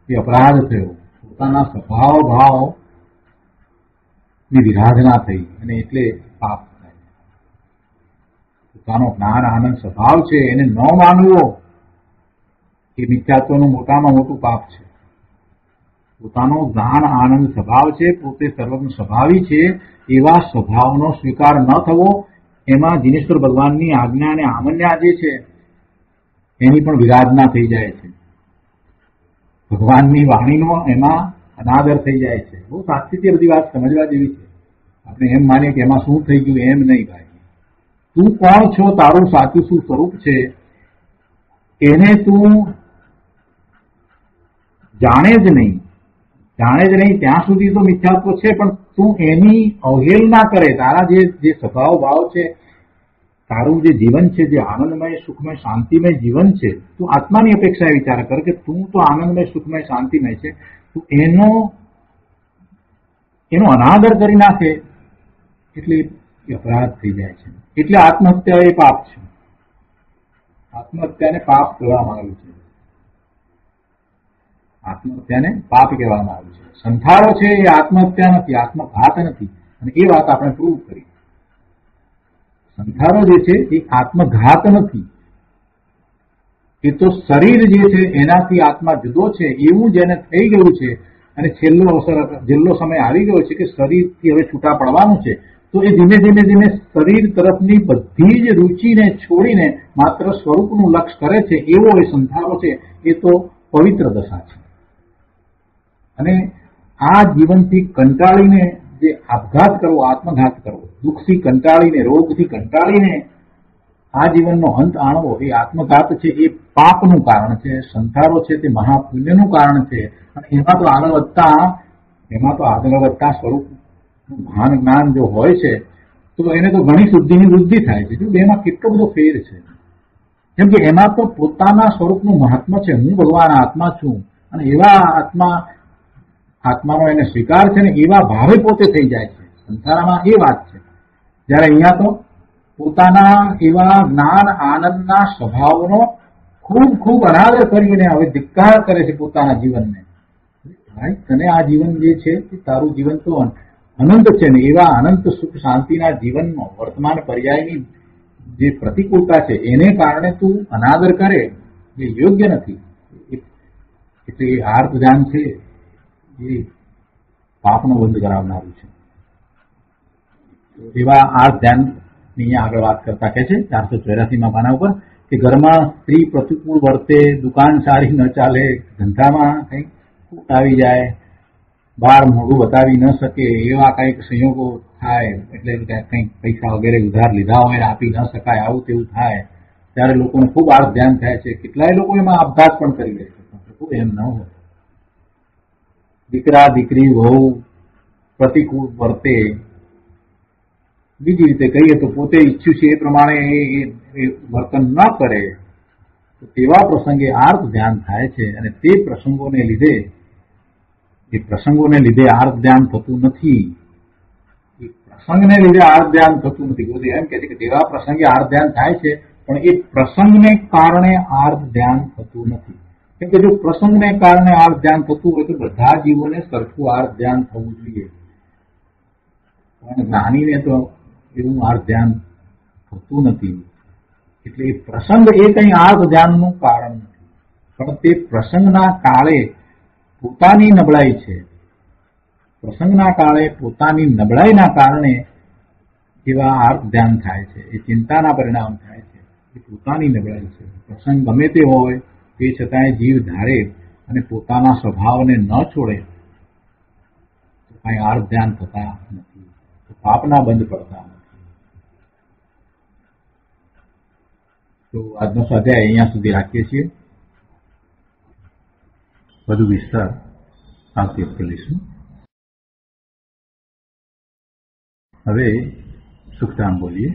એ અપરાધ થયો. પોતાના સ્વભાવ ભાવ ની વિરાધના થઈ અને એટલે પાપ થાય. પોતાનો જ્ઞાન આનંદ સ્વભાવ છે એને ન માનવો એ મિથ્યાત્વનું મોટામાં મોટું પાપ છે. પોતાનો જ્ઞાન આનંદ સ્વભાવ છે, પોતે સર્વજ્ઞ સ્વભાવી છે, એવા સ્વભાવનો સ્વીકાર ન થવો, એમાં જીનેશ્વર ભગવાનની આજ્ઞા અને આમન્યા જે છે એની પણ વિરાધના થઈ જાય છે. ભગવાનની વાણીનો એમાં અનાદર થઈ જાય છે. બહુ સાચી બધી વાત સમજવા જેવી છે. આપણે એમ માનીએ કે એમાં શું થઈ ગયું, એમ નહીં ભાઈ. તું કોણ છો, તારું સાચું શું સ્વરૂપ છે, એને તું જાણે જ નહીં ત્યાં સુધી તો મિથ્યાત્વ છે, પણ તું એની અવહેલના કરે. તારા જે સ્વભાવ ભાવ છે, તારું જે જીવન છે, જે આનંદમય સુખમય શાંતિમય જીવન છે, તું આત્માની અપેક્ષાએ વિચાર કર કે તું તો આનંદમય સુખમય શાંતિમય છે, તું એનો અનાદર કરી નાખે એટલે અપરાધ થઈ જાય છે. એટલે આત્મહત્યા એ પાપ છે. આત્મહત્યાને પાપ કહેવામાં આવ્યું છે. આત્મહત્યાને પાપ કહેવામાં આવ્યું છે. સંથારો છે એ આત્મહત્યા નથી, આત્મઘાત નથી, અને એ વાત આપણે પ્રૂવ કરી. સંથારો જે છે એ આત્મઘાત નથી, એ તો શરીર જે છે એનાથી આત્મા જુદો છે એવું જેને થઈ ગયું છે, અને છેલ્લો સમય આવી ગયો છે કે શરીરથી હવે છૂટા પડવાનું છે, તો એ ધીમે ધીમે શરીર તરફની બધી જ રુચિને છોડીને માત્ર સ્વરૂપનું લક્ષ્ય કરે છે. એવો એ સંથારો છે, એ તો પવિત્ર દશા છે. અને આ જીવનથી કંટાળીને જે આપઘાત કરવો, આત્મઘાત કરવો, દુઃખથી કંટાળીને, રોગથી કંટાળીને આ જીવનનો અંત આણવો, એ આત્મઘાત છે, એ પાપનું કારણ છે. સંથારો છે તે મહાપુણ્યનું કારણ છે. અને એમાં તો આગળ વધતા સ્વરૂપ ભાન જ્ઞાન જો હોય છે તો એને તો ઘણી શુદ્ધિની વૃદ્ધિ થાય છે. જો બેમાં કેટલો બધો ફેર છે. કેમ કે એમાં તો પોતાના સ્વરૂપનું મહાત્મ છે. હું ભગવાન આત્મા છું, અને એવા આત્માનો એને સ્વીકાર છે ને એવા ભાવે પોતે થઈ જાય છે. સંસારમાં એ વાત છે. જ્યારે અહીંયા તો પોતાના એવા જ્ઞાન આનંદના સ્વભાવનો ખૂબ અનાદર કરીને હવે ધિક્કાર કરે છે પોતાના જીવનને. ભાઈ, તને આ જીવન જે છે તારું જીવન તો અનંત છે ને, એવા અનંત સુખ શાંતિના જીવનનો વર્તમાન પર્યાયની જે પ્રતિકૂળતા છે એને કારણે તું અનાદર કરે એ યોગ્ય નથી. એટલે એ આર્ત ધ્યાન છે એ પાપનો બંધ કરાવનારું છે. એવા આર્ત ધ્યાનની આગળ વાત કરતા કહે છે 484માં પાના ઉપર કે ઘરમાં સ્ત્રી પ્રતિકૂળ વર્તે, દુકાન સારી ન ચાલે, ધંધામાં કંઈક ખોટ આવી જાય, બહાર મોઢું બતાવી ન શકે, એવા કંઈક સંયોગો થાય, એટલે કંઈક પૈસા વગેરે ઉધાર લીધા હોય આપી ન શકાય, આવું તેવું થાય, ત્યારે લોકોને ખૂબ આર્ત ધ્યાન થાય છે. કેટલાય લોકો એમાં આપઘાત પણ કરી લે છે. ખૂબ એમ ન હોય. દીકરા દીકરી વહુ પ્રતિકૂળ વર્તે, બીજી રીતે કહીએ તો પોતે ઈચ્છ્યું છે એ પ્રમાણે એ વર્તન ન કરે, તો તેવા પ્રસંગે આર્ત ધ્યાન થાય છે. અને તે પ્રસંગોને લીધે આર્ત ધ્યાન થતું નથી. એ પ્રસંગને લીધે આર્ત ધ્યાન થતું નથી. સુધી એમ કે છે કે જેવા પ્રસંગે આર્ત ધ્યાન થાય છે પણ એ પ્રસંગને કારણે આર્ત ધ્યાન થતું નથી. કેમ કે જો પ્રસંગને કારણે આર્ત ધ્યાન થતું હોય તો બધા જીવોને સરખું આર્ત ધ્યાન થવું જોઈએ, પણ જ્ઞાનીને તો એવું આર્ત ધ્યાન થતું નથી. એટલે એ પ્રસંગ એ કંઈ આર્ત ધ્યાનનું કારણ નથી, પણ તે પ્રસંગના કાળે પોતાની નબળાઈ છે, પ્રસંગના કાળે પોતાની નબળાઈના કારણે એવા આર્ત ધ્યાન થાય છે, એ ચિંતાના પરિણામ થાય છે. એ પોતાની નબળાઈ છે. પ્રસંગ ગમે તે હોય તે છતાંય જીવ ધારે અને પોતાના સ્વભાવને ન છોડે તો કાંઈ આર્ત ધ્યાન થતા નથી, તો પાપના બંધ પડતા નથી. તો આજનો સ્વાધ્યાય અહીંયા સુધી રાખીએ છીએ. વધુ વિસ્તાર આવતી વખતે લઈશું. હવે સુખધામ બોલીએ.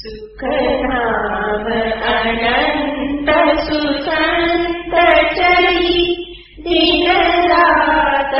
સુખધામ અનંત સુસંત ચરી દિન રાત